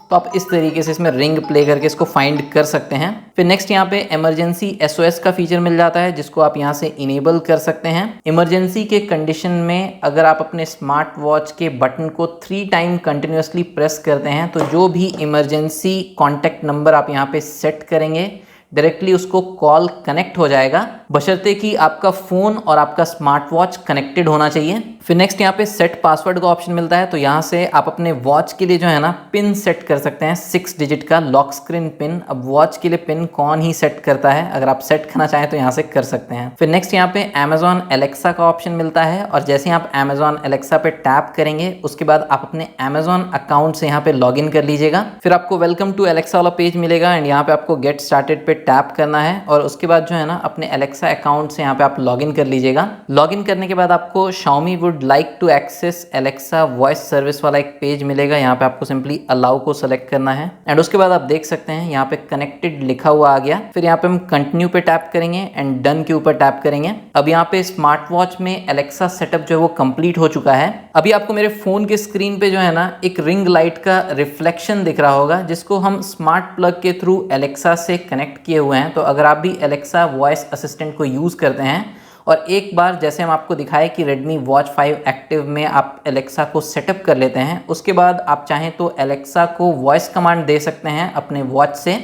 तो आप इस तरीके से इसमें रिंग प्ले करके इसको फाइंड कर सकते हैं। फिर नेक्स्ट यहाँ पे इमरजेंसी SOS का फीचर मिल जाता है, जिसको आप यहाँ से इनेबल कर सकते हैं। इमरजेंसी के कंडीशन में अगर आप अपने स्मार्ट वॉच के बटन को 3 टाइम कंटिन्यूसली प्रेस करते हैं तो जो भी इमरजेंसी कॉन्टैक्ट नंबर आप यहाँ पे सेट करेंगे डायरेक्टली उसको कॉल कनेक्ट हो जाएगा, बशर्ते कि आपका फ़ोन और आपका स्मार्ट वॉच कनेक्टेड होना चाहिए। फिर नेक्स्ट यहाँ पे सेट पासवर्ड का ऑप्शन मिलता है, तो यहाँ से आप अपने वॉच के लिए जो है ना पिन सेट कर सकते हैं, 6 डिजिट का लॉक स्क्रीन पिन। अब वॉच के लिए पिन कौन ही सेट करता है, अगर आप सेट करना चाहें तो यहाँ से कर सकते हैं। फिर नेक्स्ट यहाँ पे Amazon Alexa का ऑप्शन मिलता है और जैसे ही आप Amazon Alexa पे टैप करेंगे उसके बाद आप अपने Amazon अकाउंट से यहाँ पे लॉग इन कर लीजिएगा। फिर आपको वेलकम टू Alexa वाला पेज मिलेगा एंड यहाँ पे आपको गेट स्टार्टेड पे टैप करना है और उसके बाद जो है ना अपने Alexa अकाउंट से यहाँ पे आप लॉगिन कर लीजिएगा। लॉगिन करने के बाद आपको Xiaomi would like to access Alexa voice service वाला एक पेज मिलेगा, यहाँ पे आपको सिंपली अलाउ को सेलेक्ट करना है एंड उसके बाद आप देख सकते हैं यहाँ पे कनेक्टेड लिखा हुआ आ गया। फिर यहाँ पे हम कंटिन्यू पे टैप करेंगे एंड डन के ऊपर टैप करेंगे। अब यहाँ पे स्मार्ट वॉच में Alexa सेटअप जो है वो कंप्लीट हो चुका है। अभी आपको मेरे फोन के स्क्रीन पे जो है ना एक रिंग लाइट का रिफ्लेक्शन दिख रहा होगा, जिसको हम स्मार्ट प्लग के थ्रू Alexa से कनेक्ट किए हुए हैं। तो अगर आप भी Alexa वॉइस असिस्टेंट को यूज़ करते हैं और एक बार जैसे हम आपको दिखाए कि Redmi Watch 5 एक्टिव में आप Alexa को सेटअप कर लेते हैं, उसके बाद आप चाहें तो Alexa को वॉइस कमांड दे सकते हैं अपने वॉच से,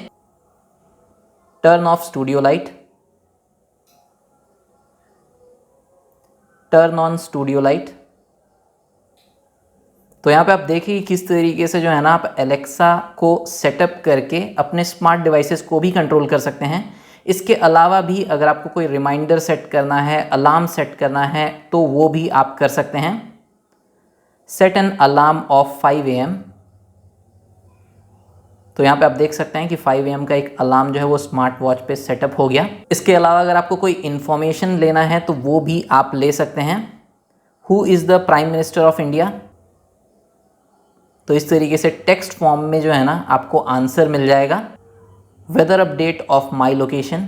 turn off studio light, turn on studio light. तो यहाँ पे आप देखिए किस तरीके से जो है ना आप Alexa को सेटअप करके अपने स्मार्ट डिवाइसेस को भी कंट्रोल कर सकते हैं। इसके अलावा भी अगर आपको कोई रिमाइंडर सेट करना है, अलार्म सेट करना है, तो वो भी आप कर सकते हैं। Set an alarm off 5 AM। तो यहाँ पे आप देख सकते हैं कि 5 AM का एक अलार्म जो है वो स्मार्ट वॉच पे सेटअप हो गया। इसके अलावा अगर आपको कोई इन्फॉर्मेशन लेना है तो वो भी आप ले सकते हैं। Who is the prime minister of India, तो इस तरीके से टेक्स्ट फॉर्म में जो है ना आपको आंसर मिल जाएगा। Weather update of my location,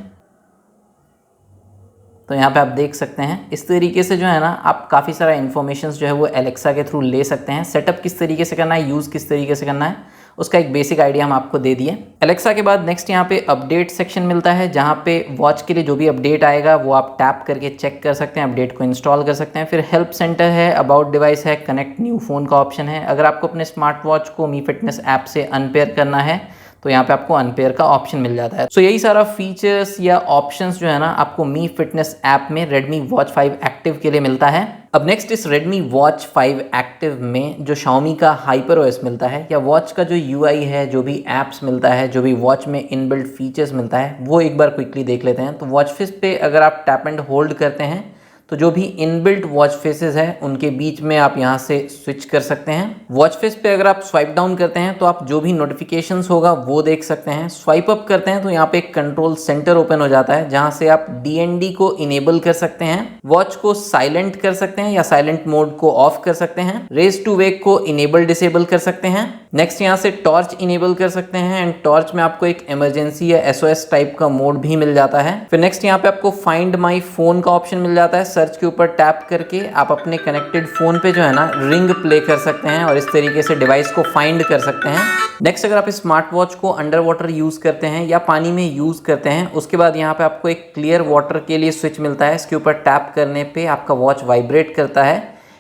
तो यहाँ पे आप देख सकते हैं इस तरीके से जो है ना आप काफ़ी सारा इन्फॉर्मेशन जो है वो Alexa के थ्रू ले सकते हैं। सेटअप किस तरीके से करना है, यूज़ किस तरीके से करना है, उसका एक बेसिक आइडिया हम आपको दे दिए। Alexa के बाद नेक्स्ट यहाँ पे अपडेट सेक्शन मिलता है, जहाँ पे वॉच के लिए जो भी अपडेट आएगा वो आप टैप करके चेक कर सकते हैं, अपडेट को इंस्टॉल कर सकते हैं। फिर हेल्प सेंटर है, अबाउट डिवाइस है, कनेक्ट न्यू फ़ोन का ऑप्शन है। अगर आपको अपने स्मार्ट वॉच को मी फिटनेस ऐप से अनपेयर करना है तो यहाँ पे आपको अनपेयर का ऑप्शन मिल जाता है। सो यही सारा फीचर्स या ऑप्शंस जो है ना आपको मी फिटनेस ऐप में Redmi Watch 5 एक्टिव के लिए मिलता है। अब नेक्स्ट इस Redmi Watch 5 एक्टिव में जो Xiaomi का HyperOS मिलता है या वॉच का जो UI है, जो भी ऐप्स मिलता है, जो भी वॉच में इनबिल्ट फीचर्स मिलता है, वो एक बार क्विकली देख लेते हैं। तो वॉच फेस पे अगर आप टैप एंड होल्ड करते हैं तो जो भी इनबिल्ट वॉच फेसेस है उनके बीच में आप यहाँ से स्विच कर सकते हैं। वॉच फेस पे अगर आप स्वाइप डाउन करते हैं तो आप जो भी नोटिफिकेशंस होगा वो देख सकते हैं। स्वाइप अप करते हैं तो यहाँ पे एक कंट्रोल सेंटर ओपन हो जाता है, जहाँ से आप DND को इनेबल कर सकते हैं, वॉच को साइलेंट कर सकते हैं या साइलेंट मोड को ऑफ कर सकते हैं, रेज टू वेक को इनेबल डिसेबल कर सकते हैं। नेक्स्ट यहाँ से टॉर्च इनेबल कर सकते हैं एंड टॉर्च में आपको एक इमरजेंसी या SOS टाइप का मोड भी मिल जाता है। फिर नेक्स्ट यहाँ पे आपको फाइंड माई फोन का ऑप्शन मिल जाता है। सर्च के ऊपर टैप करके आप अपने कनेक्टेड फोन पे जो है ना रिंग प्ले कर सकते हैं और इस तरीके से डिवाइस को फाइंड कर सकते हैं। नेक्स्ट अगर आप स्मार्ट वॉच को अंडर वाटर यूज करते हैं या पानी में यूज करते हैं, उसके बाद यहाँ पे आपको एक क्लियर वाटर के लिए स्विच मिलता है। इसके ऊपर टैप करने पे आपका वॉच वाइब्रेट करता है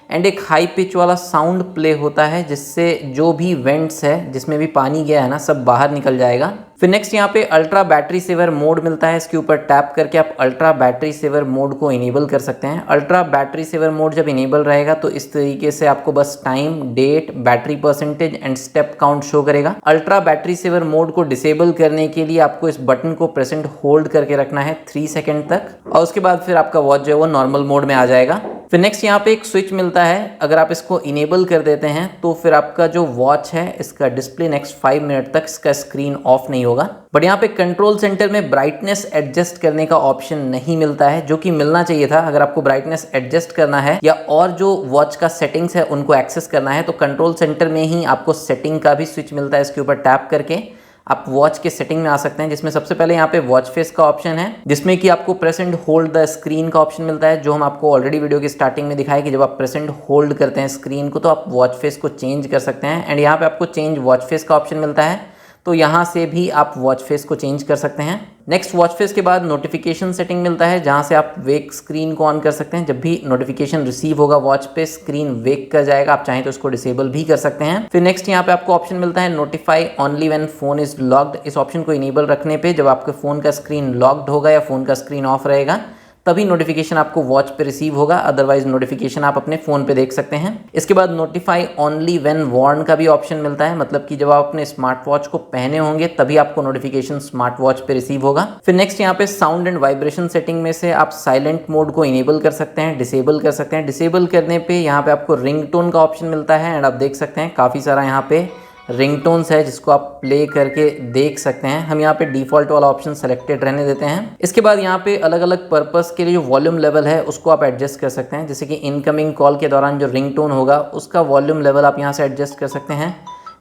एंड एक हाई पिच वाला साउंड प्ले होता है जिससे जो भी वेंट्स है जिसमें भी पानी गया है ना सब बाहर निकल जाएगा। फिर नेक्स्ट यहाँ पे अल्ट्रा बैटरी सेवर मोड मिलता है, इसके ऊपर टैप करके आप अल्ट्रा बैटरी सेवर मोड को इनेबल कर सकते हैं। अल्ट्रा बैटरी सेवर मोड जब इनेबल रहेगा तो इस तरीके से आपको बस time, date, battery percentage and step count show करेगा। अल्ट्रा बैटरी सेवर मोड को डिसेबल करने के लिए आपको इस बटन को प्रेस एंड होल्ड करके रखना है 3 सेकेंड तक, और उसके बाद फिर आपका वॉच जो है वो नॉर्मल मोड में आ जाएगा। फिर नेक्स्ट यहाँ पे एक स्विच मिलता है, अगर आप इसको इनेबल कर देते हैं तो फिर आपका जो वॉच है इसका डिस्प्ले नेक्स्ट 5 मिनट तक इसका स्क्रीन ऑफ नहीं होगा। बट यहाँ पे कंट्रोल सेंटर में ब्राइटनेस एडजस्ट करने का ऑप्शन नहीं मिलता है, जो कि मिलना चाहिए था। अगर आपको ब्राइटनेस एडजस्ट करना है या और जो वॉच का सेटिंग्स है उनको एक्सेस करना है तो कंट्रोल सेंटर में ही आपको सेटिंग का भी स्विच मिलता है। इसके ऊपर टैप करके आप वॉच के सेटिंग में आ सकते हैं, जिसमें सबसे पहले यहाँ पे वॉच फेस का ऑप्शन है, जिसमें कि आपको press and hold the screen का ऑप्शन मिलता है, जो हम आपको ऑलरेडी वीडियो की स्टार्टिंग में दिखाया कि जब आप प्रेस एंड होल्ड करते हैं स्क्रीन को तो आप वॉच फेस को चेंज कर सकते हैं। एंड यहाँ पे आपको चेंज वॉच फेस का ऑप्शन मिलता है, तो यहाँ से भी आप वॉच फेस को चेंज कर सकते हैं। नेक्स्ट वॉच फेस के बाद नोटिफिकेशन सेटिंग मिलता है, जहाँ से आप वेक स्क्रीन को ऑन कर सकते हैं। जब भी नोटिफिकेशन रिसीव होगा वॉच पे स्क्रीन वेक कर जाएगा, आप चाहें तो इसको डिसेबल भी कर सकते हैं। फिर नेक्स्ट यहाँ पे आपको ऑप्शन मिलता है notify only when phone is locked. इस ऑप्शन को इनेबल रखने पे जब आपके फोन का स्क्रीन लॉक्ड होगा या फोन का स्क्रीन ऑफ रहेगा तभी नोटिफिकेशन आपको वॉच पे रिसीव होगा, अदरवाइज नोटिफिकेशन आप अपने फोन पे देख सकते हैं। इसके बाद नोटिफाई ओनली व्हेन वॉर्न का भी ऑप्शन मिलता है, मतलब कि जब आप अपने स्मार्ट वॉच को पहने होंगे तभी आपको नोटिफिकेशन स्मार्ट वॉच पे रिसीव होगा। फिर नेक्स्ट यहाँ पे साउंड एंड वाइब्रेशन सेटिंग में से आप साइलेंट मोड को इनेबल कर सकते हैं, डिसेबल कर सकते हैं। डिसेबल करने पे यहाँ पे आपको रिंगटोन का ऑप्शन मिलता है, एंड आप देख सकते हैं काफ़ी सारा यहाँ पे रिंगटोन्स है जिसको आप प्ले करके देख सकते हैं। हम यहाँ पे डिफ़ॉल्ट वाला ऑप्शन सेलेक्टेड रहने देते हैं। इसके बाद यहाँ पे अलग अलग पर्पस के लिए जो वॉल्यूम लेवल है उसको आप एडजस्ट कर सकते हैं, जैसे कि इनकमिंग कॉल के दौरान जो रिंगटोन होगा उसका वॉल्यूम लेवल आप यहाँ से एडजस्ट कर सकते हैं।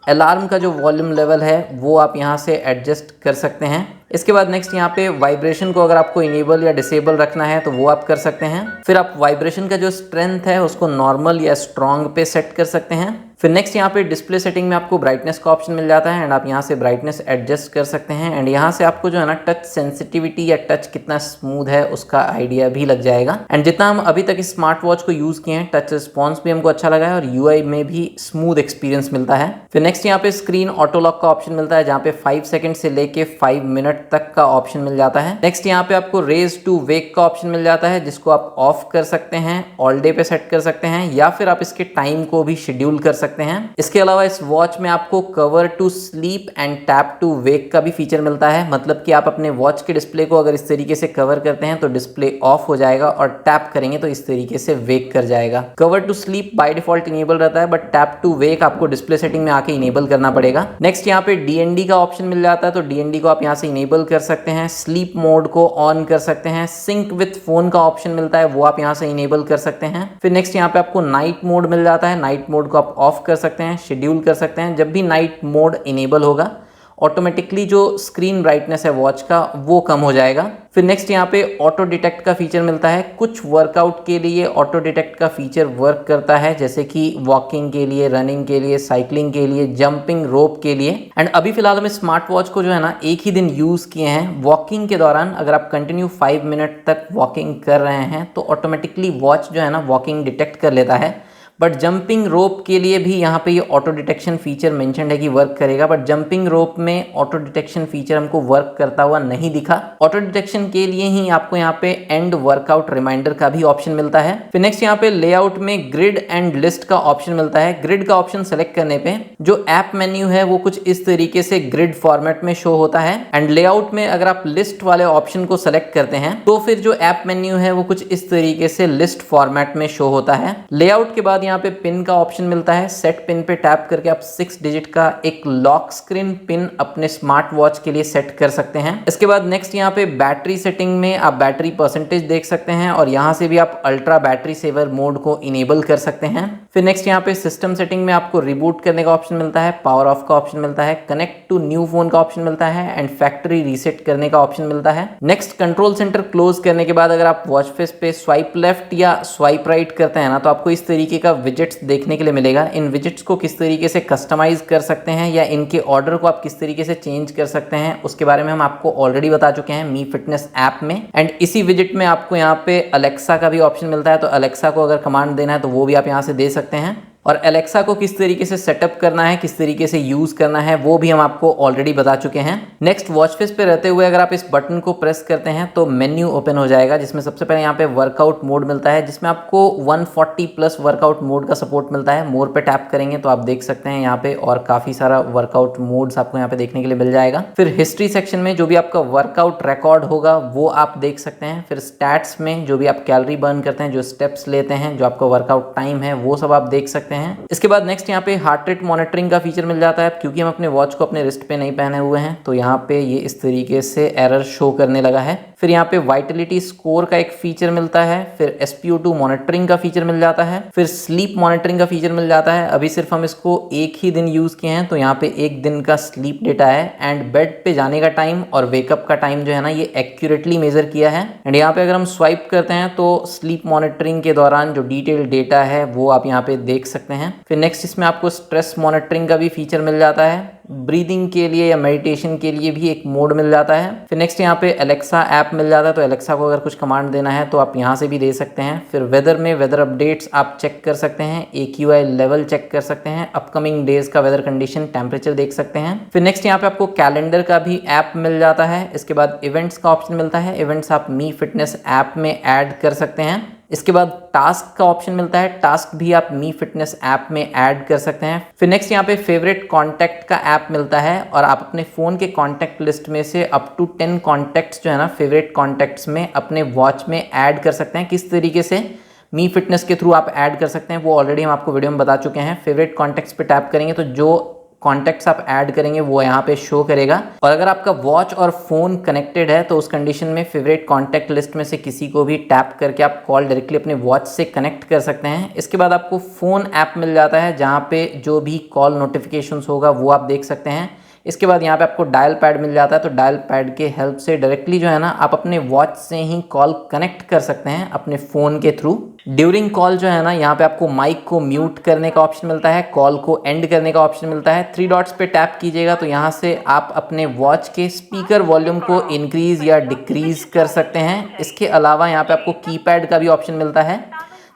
अलार्म का जो वॉल्यूम लेवल है वो आप यहाँ से एडजस्ट कर सकते हैं। इसके बाद नेक्स्ट यहाँ पे वाइब्रेशन को अगर आपको इनेबल या डिसेबल रखना है तो वो आप कर सकते हैं। फिर आप वाइब्रेशन का जो स्ट्रेंथ है उसको नॉर्मल या स्ट्रॉन्ग पे सेट कर सकते हैं। फिर नेक्स्ट यहाँ पे डिस्प्ले सेटिंग में आपको ब्राइटनेस का ऑप्शन मिल जाता है, एंड आप यहाँ से ब्राइटनेस एडजस्ट कर सकते हैं। एंड यहाँ से आपको जो है ना टच सेंसिटिविटी या टच कितना स्मूथ है उसका आइडिया भी लग जाएगा। एंड जितना हम अभी तक इस स्मार्ट वॉच को यूज़ किए हैं टच रिस्पॉन्स भी हमको अच्छा लगा है और UI में भी स्मूथ एक्सपीरियंस मिलता है। फिर नेक्स्ट यहाँ पे स्क्रीन ऑटो लॉक का ऑप्शन मिलता है, जहाँ पे 5 सेकेंड से लेके 5 मिनट तक का ऑप्शन मिल जाता है। नेक्स्ट यहाँ पे आपको रेज टू वेक का ऑप्शन मिल जाता है, जिसको आप ऑफ कर सकते हैं, ऑल डे पे सेट कर सकते हैं, या फिर आप इसके टाइम को भी शेड्यूल कर सकते हैं। इसके अलावा इस वॉच में आपको cover to sleep and tap to wake का भी फीचर मिलता है, मतलब कि आप अपने वॉच के डिस्प्ले को अगर इस तरीके से कवर करते हैं तो डिस्प्ले ऑफ हो जाएगा और टैप करेंगे तो इस तरीके से वेक कर जाएगा। Cover to sleep by default enable रहता है, बट टैप टू वेक आपको डिस्प्ले सेटिंग में आके इनेबल करना पड़ेगा। नेक्स्ट यहाँ पे DND का ऑप्शन मिल जाता है, तो DND को आप यहाँ से इनेबल कर सकते हैं, स्लीप मोड को ऑन कर सकते हैं, सिंक विथ फोन का ऑप्शन मिलता है वो आप यहाँ से इनेबल कर सकते हैं। फिर नेक्स्ट यहाँ पे आपको नाइट मोड मिल जाता है, नाइट मोड को आप ऑफ कर सकते हैं, शेड्यूल कर सकते हैं। जब भी नाइट मोड इनेबल होगा ऑटोमेटिकली जो स्क्रीन ब्राइटनेस है वॉच का वो कम हो जाएगा। फिर नेक्स्ट यहाँ पे ऑटो डिटेक्ट का फीचर मिलता है, कुछ वर्कआउट के लिए ऑटो डिटेक्ट का फीचर वर्क करता है, जैसे कि वॉकिंग के लिए, रनिंग के लिए, साइकिलिंग के लिए, जंपिंग रोप के लिए। एंड अभी फिलहाल हम स्मार्ट वॉच को जो है ना एक ही दिन यूज़ किए हैं। वॉकिंग के दौरान अगर आप कंटिन्यू 5 मिनट तक वॉकिंग कर रहे हैं तो ऑटोमेटिकली वॉच जो है ना वॉकिंग डिटेक्ट कर लेता है। बट जंपिंग रोप के लिए भी यहाँ पे ये ऑटो डिटेक्शन फीचर मेंशन्ड है कि वर्क करेगा, बट जंपिंग रोप में ऑटो डिटेक्शन फीचर हमको वर्क करता हुआ नहीं दिखा। ऑटो डिटेक्शन के लिए ही आपको यहाँ पे एंड वर्कआउट रिमाइंडर का भी ऑप्शन मिलता है। फिर नेक्स्ट यहाँ पे लेआउट में ग्रिड एंड लिस्ट का ऑप्शन मिलता है। ग्रिड का ऑप्शन सेलेक्ट करने पे जो ऐप मेन्यू है वो कुछ इस तरीके से ग्रिड फॉर्मेट में शो होता है, एंड लेआउट में अगर आप लिस्ट वाले ऑप्शन को सेलेक्ट करते हैं तो फिर जो ऐप मेन्यू है वो कुछ इस तरीके से लिस्ट फॉर्मेट में शो होता है। लेआउट के बाद यहाँ पे पिन का ऑप्शन मिलता है, सेट पिन पे टैप करके आप 6 डिजिट का एक लॉक स्क्रीन पिन अपने स्मार्ट वॉच के लिए सेट कर सकते हैं। इसके बाद नेक्स्ट यहाँ पे बैटरी सेटिंग में आप बैटरी परसेंटेज देख सकते हैं और यहाँ से भी आप अल्ट्रा बैटरी सेवर मोड को इनेबल कर सकते हैं। फिर नेक्स्ट यहाँ पे सिस्टम सेटिंग में आपको रिबूट करने का ऑप्शन मिलता है, पावर ऑफ का ऑप्शन मिलता है, कनेक्ट टू न्यू फोन का ऑप्शन मिलता है, एंड फैक्ट्री रीसेट करने का ऑप्शन मिलता है। नेक्स्ट कंट्रोल सेंटर क्लोज करने के बाद अगर आप वॉच फेस पे स्वाइप लेफ्ट या स्वाइप राइट करते हैं ना तो आपको इस तरीके का विजेट्स देखने के लिए मिलेगा। इन विजेट्स को किस तरीके से कस्टमाइज कर सकते हैं या इनके ऑर्डर को आप किस तरीके से चेंज कर सकते हैं उसके बारे में हम आपको ऑलरेडी बता चुके हैं मी फिटनेस ऐप में। एंड इसी विजेट में आपको यहाँ पे अलेक्सा का भी ऑप्शन मिलता है, तो अलेक्सा को अगर कमांड देना है तो वो भी आप यहाँ से दे सकते हैं। और एलेक्सा को किस तरीके से सेटअप करना है, किस तरीके से यूज करना है वो भी हम आपको ऑलरेडी बता चुके हैं। नेक्स्ट वॉच फेस पे रहते हुए अगर आप इस बटन को प्रेस करते हैं तो मेन्यू ओपन हो जाएगा, जिसमें सबसे पहले यहाँ पे वर्कआउट मोड मिलता है, जिसमें आपको 140 प्लस वर्कआउट मोड का सपोर्ट मिलता है। मोर पे टैप करेंगे तो आप देख सकते हैं यहाँ पे और काफी सारा वर्कआउट मोड्स आपको यहाँ पे देखने के लिए मिल जाएगा। फिर हिस्ट्री सेक्शन में जो भी आपका वर्कआउट रिकॉर्ड होगा वो आप देख सकते हैं। फिर स्टैट्स में जो भी आप कैलोरी बर्न करते हैं, जो स्टेप्स लेते हैं, जो आपका वर्कआउट टाइम है, वो सब आप देख सकते हैं। इसके बाद नेक्स्ट यहाँ पे हार्ट रेट मॉनिटरिंग का फीचर मिल जाता है। क्योंकि हम अपने वॉच को अपने रिस्ट पे नहीं पहने हुए हैं तो यहाँ पे ये इस तरीके से एरर शो करने लगा है। फिर यहाँ पे वाइटलिटी स्कोर का एक फीचर मिलता है। फिर SpO2 मॉनिटरिंग का फीचर मिल जाता है। फिर स्लीप मॉनिटरिंग का फीचर मिल जाता है। अभी सिर्फ हम इसको एक ही दिन यूज किए हैं तो यहाँ पे एक दिन का स्लीप डेटा है। एंड बेड पे जाने का टाइम और वेकअप का टाइम जो है ना ये एक्यूरेटली मेजर किया है। एंड यहाँ पे अगर हम स्वाइप करते हैं तो स्लीप मॉनिटरिंग के दौरान जो डिटेल डेटा है वो आप यहाँ पे देख सकते हैं। फिर नेक्स्ट इसमें आपको स्ट्रेस मॉनिटरिंग का भी फीचर मिल जाता है। ब्रीदिंग के लिए या मेडिटेशन के लिए भी एक मोड मिल जाता है। फिर नेक्स्ट यहाँ पे अलेक्सा ऐप मिल जाता है, तो अलेक्सा को अगर कुछ कमांड देना है तो आप यहाँ से भी दे सकते हैं। फिर वेदर में वेदर अपडेट्स आप चेक कर सकते हैं, AQI लेवल चेक कर सकते हैं, अपकमिंग डेज का वेदर कंडीशन टेम्परेचर देख सकते हैं। फिर नेक्स्ट यहाँ पे आपको कैलेंडर का भी ऐप मिल जाता है। इसके बाद इवेंट्स का ऑप्शन मिलता है, इवेंट्स आप मी फिटनेस ऐप में ऐड कर सकते हैं। इसके बाद टास्क का ऑप्शन मिलता है, टास्क भी आप मी फिटनेस ऐप में ऐड कर सकते हैं। फिर नेक्स्ट यहाँ पे फेवरेट कॉन्टैक्ट का ऐप मिलता है और आप अपने फ़ोन के कॉन्टैक्ट लिस्ट में से अप टू 10 कॉन्टैक्ट्स जो है ना फेवरेट कॉन्टैक्ट्स में अपने वॉच में ऐड कर सकते हैं। किस तरीके से मी फिटनेस के थ्रू आप ऐड कर सकते हैं वो ऑलरेडी हम आपको वीडियो में बता चुके हैं। फेवरेट कॉन्टैक्ट्स पे टैप करेंगे तो जो कॉन्टैक्ट्स आप ऐड करेंगे वो यहाँ पे शो करेगा। और अगर आपका वॉच और फोन कनेक्टेड है तो उस कंडीशन में फेवरेट कॉन्टैक्ट लिस्ट में से किसी को भी टैप करके आप कॉल डायरेक्टली अपने वॉच से कनेक्ट कर सकते हैं। इसके बाद आपको फोन ऐप मिल जाता है जहाँ पे जो भी कॉल नोटिफिकेशंस होगा वो आप देख सकते हैं। इसके बाद यहाँ पे आपको डायल पैड मिल जाता है, तो डायल पैड के हेल्प से डायरेक्टली जो है ना आप अपने वॉच से ही कॉल कनेक्ट कर सकते हैं अपने फ़ोन के थ्रू। ड्यूरिंग कॉल जो है ना यहाँ पे आपको माइक को म्यूट करने का ऑप्शन मिलता है, कॉल को एंड करने का ऑप्शन मिलता है। 3 डॉट्स पे टैप कीजिएगा तो यहाँ से आप अपने वॉच के स्पीकर वॉल्यूम को इंक्रीज या डिक्रीज कर सकते हैं। इसके अलावा यहाँ पे आपको कीपैड का भी ऑप्शन मिलता है।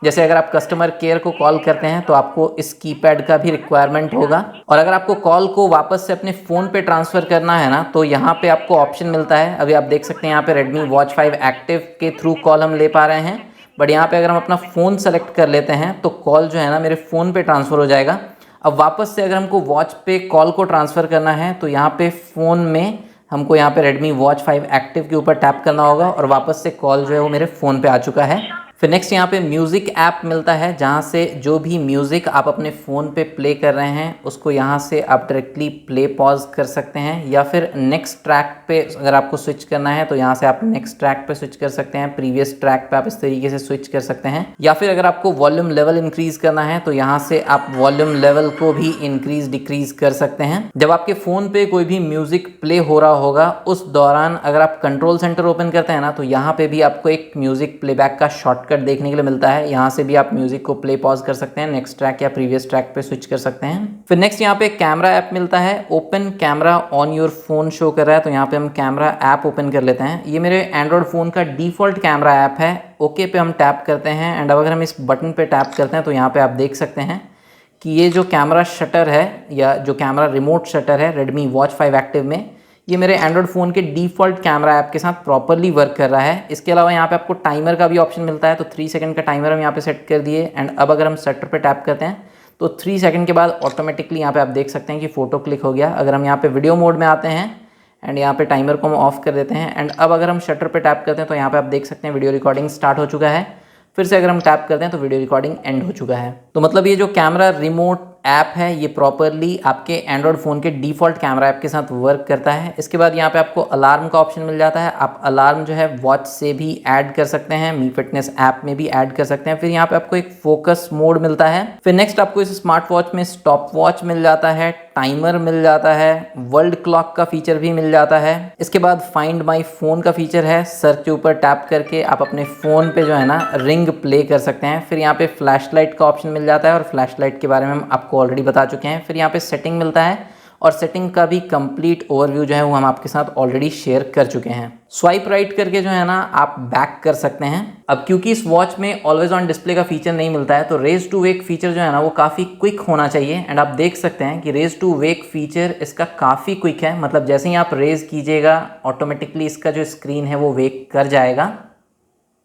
जैसे अगर आप कस्टमर केयर को कॉल करते हैं तो आपको इस कीपैड का भी रिक्वायरमेंट होगा। और अगर आपको कॉल को वापस से अपने फ़ोन पे ट्रांसफ़र करना है ना तो यहाँ पे आपको ऑप्शन मिलता है। अभी आप देख सकते हैं यहाँ पे Redmi Watch 5 एक्टिव के थ्रू कॉल हम ले पा रहे हैं, बट यहाँ पे अगर हम अपना फ़ोन सेलेक्ट कर लेते हैं तो कॉल जो है ना मेरे फ़ोन पे ट्रांसफ़र हो जाएगा। अब वापस से अगर हमको वॉच पे कॉल को ट्रांसफ़र करना है तो यहाँ पे फ़ोन में हमको यहाँ पे Redmi Watch 5 एक्टिव के ऊपर टैप करना होगा और वापस से कॉल जो है वो मेरे फ़ोन पे आ चुका है। फिर नेक्स्ट यहाँ पे म्यूज़िक ऐप मिलता है जहाँ से जो भी म्यूज़िक आप अपने फ़ोन पे प्ले कर रहे हैं उसको यहाँ से आप डायरेक्टली प्ले पॉज कर सकते हैं, या फिर नेक्स्ट ट्रैक पे अगर आपको स्विच करना है तो यहाँ से आप नेक्स्ट ट्रैक पे स्विच कर सकते हैं, प्रीवियस ट्रैक पे आप इस तरीके से स्विच कर सकते हैं। या फिर अगर आपको वॉल्यूम लेवल इंक्रीज करना है तो यहाँ से आप वॉल्यूम लेवल को भी इंक्रीज डिक्रीज कर सकते हैं। जब आपके फ़ोन पे कोई भी म्यूज़िक प्ले हो रहा होगा उस दौरान अगर आप कंट्रोल सेंटर ओपन करते हैं ना तो यहाँ पे भी आपको एक म्यूज़िक प्लेबैक का शॉर्टकट देखने के लिए मिलता है। यहाँ से भी आप म्यूजिक को प्ले पॉज कर सकते हैं, नेक्स्ट ट्रैक या प्रीवियस ट्रैक पे स्विच कर सकते हैं। फिर नेक्स्ट यहाँ पे कैमरा ऐप मिलता है, open camera on your phone show कर रहा है, तो यहाँ पे हम कैमरा ऐप ओपन कर लेते हैं। ये मेरे एंड्रॉयड फ़ोन का डिफ़ॉल्ट कैमरा ऐप है। ओके पे हम टैप करते हैं एंड अब अगर हम इस बटन पे टैप करते हैं तो यहाँ पे आप देख सकते हैं कि ये जो कैमरा शटर है या जो कैमरा रिमोट शटर है Redmi Watch 5 एक्टिव में, ये मेरे एंड्रॉयड फ़ोन के डिफ़ॉल्ट कैमरा ऐप के साथ प्रॉपरली वर्क कर रहा है। इसके अलावा यहाँ पे आपको टाइमर का भी ऑप्शन मिलता है, तो 3 सेकंड का टाइमर हम यहाँ पे सेट कर दिए एंड अब अगर हम शटर पे टैप करते हैं तो 3 सेकंड के बाद ऑटोमेटिकली यहाँ पे आप देख सकते हैं कि फ़ोटो क्लिक हो गया। अगर हम यहाँ पे वीडियो मोड में आते हैं एंड यहाँ पे टाइमर को हम ऑफ कर देते हैं एंड अब अगर हम शटर पे टैप करते हैं तो यहाँ पे आप देख सकते हैं वीडियो रिकॉर्डिंग स्टार्ट हो चुका है। फिर से अगर हम टैप करते हैं तो वीडियो रिकॉर्डिंग एंड हो चुका है। तो मतलब ये जो कैमरा रिमोट ऐप है ये प्रॉपरली आपके एंड्रॉयड फ़ोन के डिफ़ॉल्ट कैमरा ऐप के साथ वर्क करता है। इसके बाद यहाँ पे आपको अलार्म का ऑप्शन मिल जाता है। आप अलार्म जो है वॉच से भी ऐड कर सकते हैं, मी फिटनेस ऐप में भी ऐड कर सकते हैं। फिर यहाँ पे आपको एक फोकस मोड मिलता है। फिर नेक्स्ट आपको इस स्मार्ट वॉच में स्टॉप वॉच मिल जाता है, टाइमर मिल जाता है, वर्ल्ड क्लॉक का फीचर भी मिल जाता है। इसके बाद फाइंड माय फ़ोन का फीचर है, सर के ऊपर टैप करके आप अपने फ़ोन पे जो है ना रिंग प्ले कर सकते हैं। फिर यहाँ पे फ्लैश लाइट का ऑप्शन मिल जाता है और फ्लैश लाइट के बारे में हम आपको ऑलरेडी बता चुके हैं। फिर यहाँ पे सेटिंग मिलता है और सेटिंग का भी कंप्लीट ओवरव्यू जो है वो हम आपके साथ ऑलरेडी शेयर कर चुके हैं। स्वाइप राइट करके जो है ना आप बैक कर सकते हैं। अब क्योंकि इस वॉच में ऑलवेज ऑन डिस्प्ले का फीचर नहीं मिलता है तो रेज टू वेक फीचर जो है ना वो काफ़ी क्विक होना चाहिए। एंड आप देख सकते हैं कि रेज टू वेक फीचर इसका काफ़ी क्विक है, मतलब जैसे ही आप रेज कीजिएगा ऑटोमेटिकली इसका जो स्क्रीन है वो वेक कर जाएगा।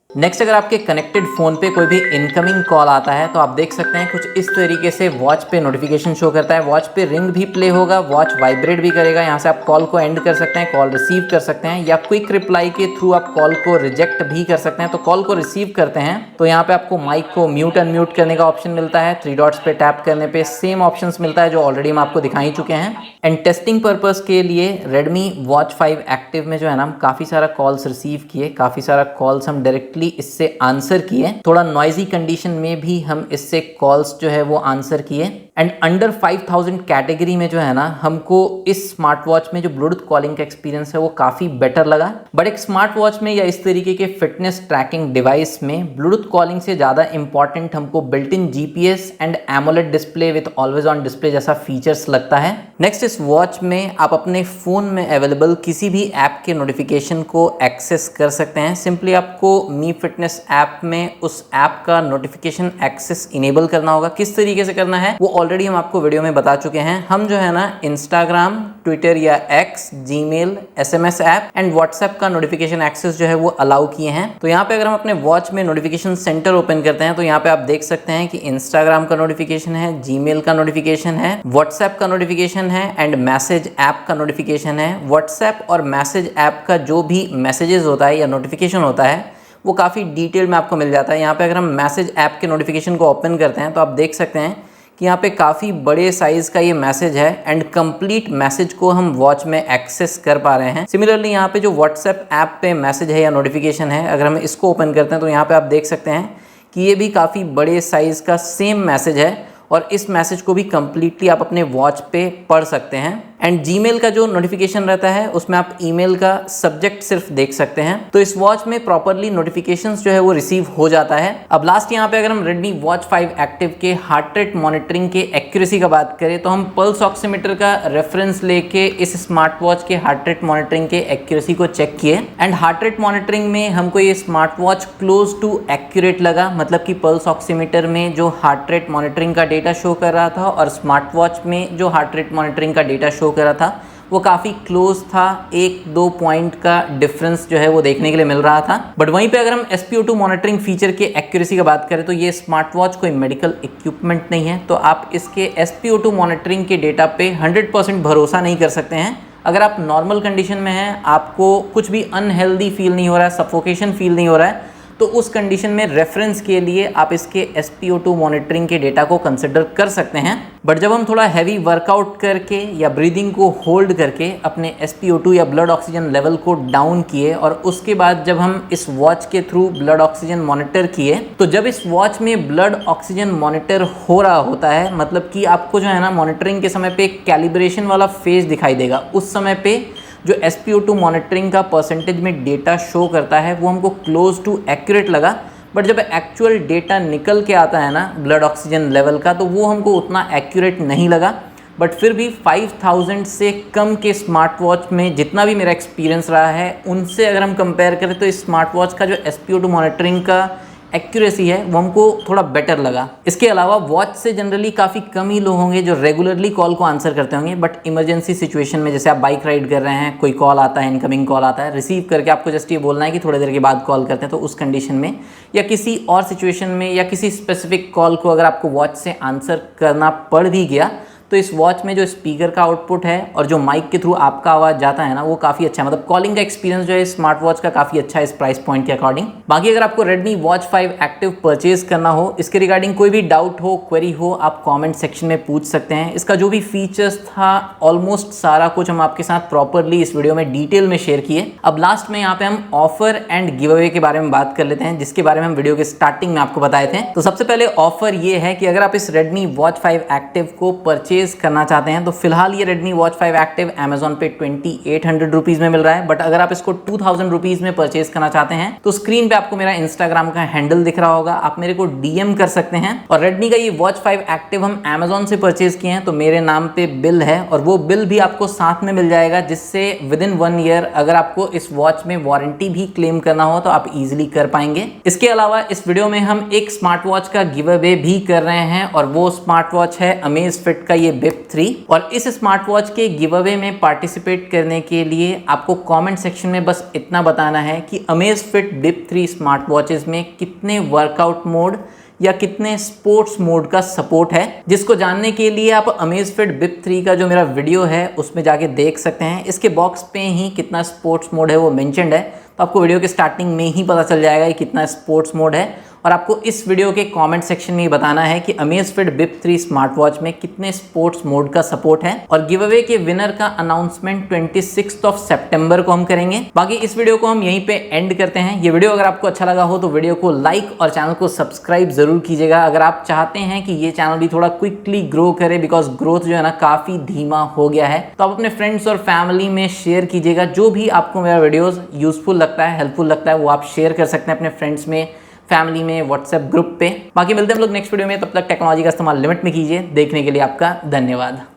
नेक्स्ट, अगर आपके कनेक्टेड फ़ोन पे कोई भी इनकमिंग कॉल आता है तो आप देख सकते हैं कुछ इस तरीके से वॉच पे नोटिफिकेशन शो करता है। वॉच पे रिंग भी प्ले होगा, वॉच वाइब्रेट भी करेगा। यहाँ से आप कॉल को एंड कर सकते हैं, कॉल रिसीव कर सकते हैं, या क्विक रिप्लाई के थ्रू आप कॉल को रिजेक्ट भी कर सकते हैं। तो कॉल को रिसीव करते हैं तो यहाँ पे आपको माइक को म्यूट अनम्यूट करने का ऑप्शन मिलता है। 3 डॉट्स पे टैप करने पे सेम ऑप्शन मिलता है जो ऑलरेडी हम आपको दिखा ही चुके हैं। एंड टेस्टिंग पर्पज़ के लिए Redmi Watch 5 एक्टिव में जो है ना हम काफ़ी सारा कॉल्स रिसीव किए, काफ़ी सारा कॉल्स हम डायरेक्टली इससे आंसर किए। थोड़ा नॉइजी कंडीशन में भी हम इससे कॉल्स जो है वो आंसर किए। एंड अंडर 5000 कैटेगरी में जो है ना हमको इस स्मार्ट वॉच में जो ब्लूटूथ कॉलिंग का एक्सपीरियंस है वो काफ़ी बेटर लगा। बट एक स्मार्ट वॉच में या इस तरीके के फिटनेस ट्रैकिंग डिवाइस में ब्लूटूथ कॉलिंग से ज़्यादा इंपॉर्टेंट हमको built in GPS and AMOLED display with always on display जैसा फीचर्स लगता है। नेक्स्ट, इस वॉच में आप अपने फ़ोन में अवेलेबल किसी भी ऐप के नोटिफिकेशन को एक्सेस कर सकते हैं। सिंपली आपको मी फिटनेस ऐप में उस ऐप का नोटिफिकेशन एक्सेस इनेबल करना होगा। किस तरीके से करना है वो ऑलरेडी हम आपको वीडियो में बता चुके हैं। हम जो है ना इंस्टाग्राम, ट्विटर या x, Gmail, SMS app and WhatsApp का नोटिफिकेशन एक्सेस जो है वो अलाउ किए हैं। तो यहाँ पे अगर हम अपने वॉच में नोटिफिकेशन सेंटर ओपन करते हैं तो यहाँ पे आप देख सकते हैं कि इंस्टाग्राम का नोटिफिकेशन है, जीमेल का नोटिफिकेशन है, व्हाट्सएप का नोटिफिकेशन है एंड मैसेज ऐप का नोटिफिकेशन है। व्हाट्सएप और मैसेज ऐप का जो भी मैसेजेस होता है या नोटिफिकेशन होता है वो काफ़ी डिटेल में आपको मिल जाता है। यहाँ पे अगर हम मैसेज ऐप के नोटिफिकेशन को ओपन करते हैं तो आप देख सकते हैं कि यहाँ पे काफ़ी बड़े साइज़ का ये मैसेज है एंड कंप्लीट मैसेज को हम वॉच में एक्सेस कर पा रहे हैं। सिमिलरली यहाँ पे जो व्हाट्सएप ऐप पे मैसेज है या नोटिफिकेशन है, अगर हम इसको ओपन करते हैं तो यहाँ पे आप देख सकते हैं कि ये भी काफ़ी बड़े साइज़ का सेम मैसेज है और इस मैसेज को भी कंप्लीटली आप अपने वॉच पे पढ़ सकते हैं। एंड जीमेल का जो नोटिफिकेशन रहता है उसमें आप ईमेल का सब्जेक्ट सिर्फ देख सकते हैं। तो इस वॉच में प्रॉपरली नोटिफिकेशंस जो है वो रिसीव हो जाता है। अब लास्ट यहाँ पे अगर हम Redmi Watch 5 एक्टिव के हार्ट रेट मॉनिटरिंग के एक्यूरेसी का बात करें तो हम पल्स ऑक्सीमीटर का रेफरेंस लेके इस स्मार्ट वॉच के हार्ट रेट मॉनिटरिंग के एक्यूरेसी को चेक किए। एंड हार्ट रेट मॉनिटरिंग में हमको ये smartwatch close to accurate लगा, मतलब कि पल्स ऑक्सीमीटर में जो हार्ट रेट मॉनिटरिंग का डेटा शो कर रहा था और स्मार्ट वॉच में जो हार्ट रेट मॉनिटरिंग का डेटा शो कर रहा था वो काफ़ी क्लोज था। 1-2 पॉइंट का डिफरेंस जो है वो देखने के लिए मिल रहा था। बट वहीं पे अगर हम SpO2 मॉनिटरिंग फीचर के एक्यूरेसी की बात करें तो ये स्मार्ट वॉच कोई मेडिकल इक्विपमेंट नहीं है, तो आप इसके SpO2 मॉनिटरिंग के डेटा पे 100% भरोसा नहीं कर सकते हैं। अगर आप नॉर्मल कंडीशन में हैं, आपको कुछ भी अनहेल्दी फील नहीं हो रहा है, सफोकेशन फील नहीं हो रहा है, तो उस कंडीशन में रेफरेंस के लिए आप इसके SpO2 मॉनिटरिंग के डेटा को कंसिडर कर सकते हैं। बट जब हम थोड़ा हैवी वर्कआउट करके या ब्रीदिंग को होल्ड करके अपने SpO2 या ब्लड ऑक्सीजन लेवल को डाउन किए और उसके बाद जब हम इस वॉच के थ्रू ब्लड ऑक्सीजन मॉनिटर किए, तो जब इस वॉच में ब्लड ऑक्सीजन मॉनिटर हो रहा होता है, मतलब कि आपको जो है ना मॉनिटरिंग के समय पे एक कैलिब्रेशन वाला फेज दिखाई देगा, उस समय पे जो SpO2 मॉनिटरिंग का परसेंटेज में डेटा शो करता है वो हमको क्लोज टू एक्यूरेट लगा। बट जब एक्चुअल डेटा निकल के आता है ना ब्लड ऑक्सीजन लेवल का, तो वो हमको उतना एक्यूरेट नहीं लगा। बट फिर भी 5000 से कम के स्मार्ट वॉच में जितना भी मेरा एक्सपीरियंस रहा है उनसे अगर हम कंपेयर करें तो इस स्मार्ट वॉच का जो SpO2 मॉनिटरिंग का एक्यूरेसी है वो हमको थोड़ा बेटर लगा। इसके अलावा वॉच से जनरली काफ़ी कम ही लोग होंगे जो रेगुलरली कॉल को आंसर करते होंगे, बट इमरजेंसी सिचुएशन में जैसे आप बाइक राइड कर रहे हैं, कोई कॉल आता है, इनकमिंग कॉल आता है, रिसीव करके आपको जस्ट ये बोलना है कि थोड़ी देर के बाद कॉल करते हैं, तो उस कंडीशन में या किसी और सिचुएशन में या किसी स्पेसिफिक कॉल को अगर आपको वॉच से आंसर करना पड़ भी गया तो इस वॉच में जो स्पीकर का आउटपुट है और जो माइक के थ्रू आपका आवाज़ जाता है ना वो काफ़ी अच्छा है। मतलब कॉलिंग का एक्सपीरियंस जो है स्मार्ट वॉच का काफ़ी अच्छा है इस प्राइस पॉइंट के अकॉर्डिंग। बाकी अगर आपको Redmi Watch 5 एक्टिव परचेज करना हो, इसके रिगार्डिंग कोई भी डाउट हो, क्वेरी हो, आप कमेंट सेक्शन में पूछ सकते हैं। इसका जो भी फीचर्स था ऑलमोस्ट सारा कुछ हम आपके साथ प्रॉपरली इस वीडियो में डिटेल में शेयर किए। अब लास्ट में यहाँ पे हम ऑफर एंड गिव अवे के बारे में बात कर लेते हैं, जिसके बारे में हम वीडियो के स्टार्टिंग में आपको बताए थे। तो सबसे पहले ऑफर ये है कि अगर आप इस Redmi Watch 5 एक्टिव को परचेज परचेज करना चाहते हैं तो फिलहाल ये Redmi Watch 5 Active Amazon पे 2800 रुपीज़ में मिल रहा है, बट अगर आप इसको 2000 रुपीज़ में परचेज करना चाहते हैं तो स्क्रीन पे आपको मेरा इंस्टाग्राम का हैंडल दिख रहा होगा, आप मेरे को DM कर सकते हैं। और Redmi का ये Watch 5 Active हम Amazon से परचेज किए हैं तो मेरे नाम पे बिल है और वो बिल भी आपको साथ में मिल जाएगा, जिससे विदिन 1 ईयर अगर आपको इस वॉच में वारंटी भी क्लेम करना हो तो आप इजीली कर पाएंगे। इसके अलावा इस वीडियो में हम एक स्मार्ट वॉच का गिव अवे भी कर रहे हैं और वो स्मार्ट वॉच है Amazfit का ये Bip 3। और इस स्मार्ट वॉच के गिव अवे में पार्टिसिपेट करने के लिए आपको कमेंट सेक्शन में बस इतना बताना है कि Amazfit Bip 3 स्मार्ट वॉचेस में कितने वर्कआउट मोड या कितने स्पोर्ट्स मोड का सपोर्ट है, जिसको जानने के लिए आप Amazfit Bip 3 का जो मेरा वीडियो है उसमें जाके देख सकते हैं। इसके बॉक्स पे ही कितना स्पोर्ट्स मोड है वो मेंशन्ड है, तो आपको वीडियो के स्टार्टिंग में ही पता चल जाएगा कि कितना स्पोर्ट्स मोड है। और आपको इस वीडियो के कमेंट सेक्शन में ही बताना है कि Amazfit Bip 3 स्मार्ट वॉच में कितने स्पोर्ट्स मोड का सपोर्ट है। और गिव अवे के विनर का अनाउंसमेंट 26 सितंबर को हम करेंगे। बाकी इस वीडियो को हम यहीं पे एंड करते हैं। ये वीडियो अगर आपको अच्छा लगा हो तो वीडियो को लाइक और चैनल को सब्सक्राइब जरूर कीजिएगा। अगर आप चाहते हैं कि ये चैनल भी थोड़ा क्विकली ग्रो करे, बिकॉज ग्रोथ जो है ना काफी धीमा हो गया है, तो आप अपने फ्रेंड्स और फैमिली में शेयर कीजिएगा। जो भी आपको मेरा वीडियोस यूजफुल लगता है, हेल्पफुल लगता है, वो आप शेयर कर सकते हैं अपने फ्रेंड्स में, फैमिली में, व्हाट्सएप ग्रुप पे। बाकी मिलते हैं हम लोग नेक्स्ट वीडियो में, तब तक टेक्नोलॉजी का इस्तेमाल लिमिट में कीजिए। देखने के लिए आपका धन्यवाद।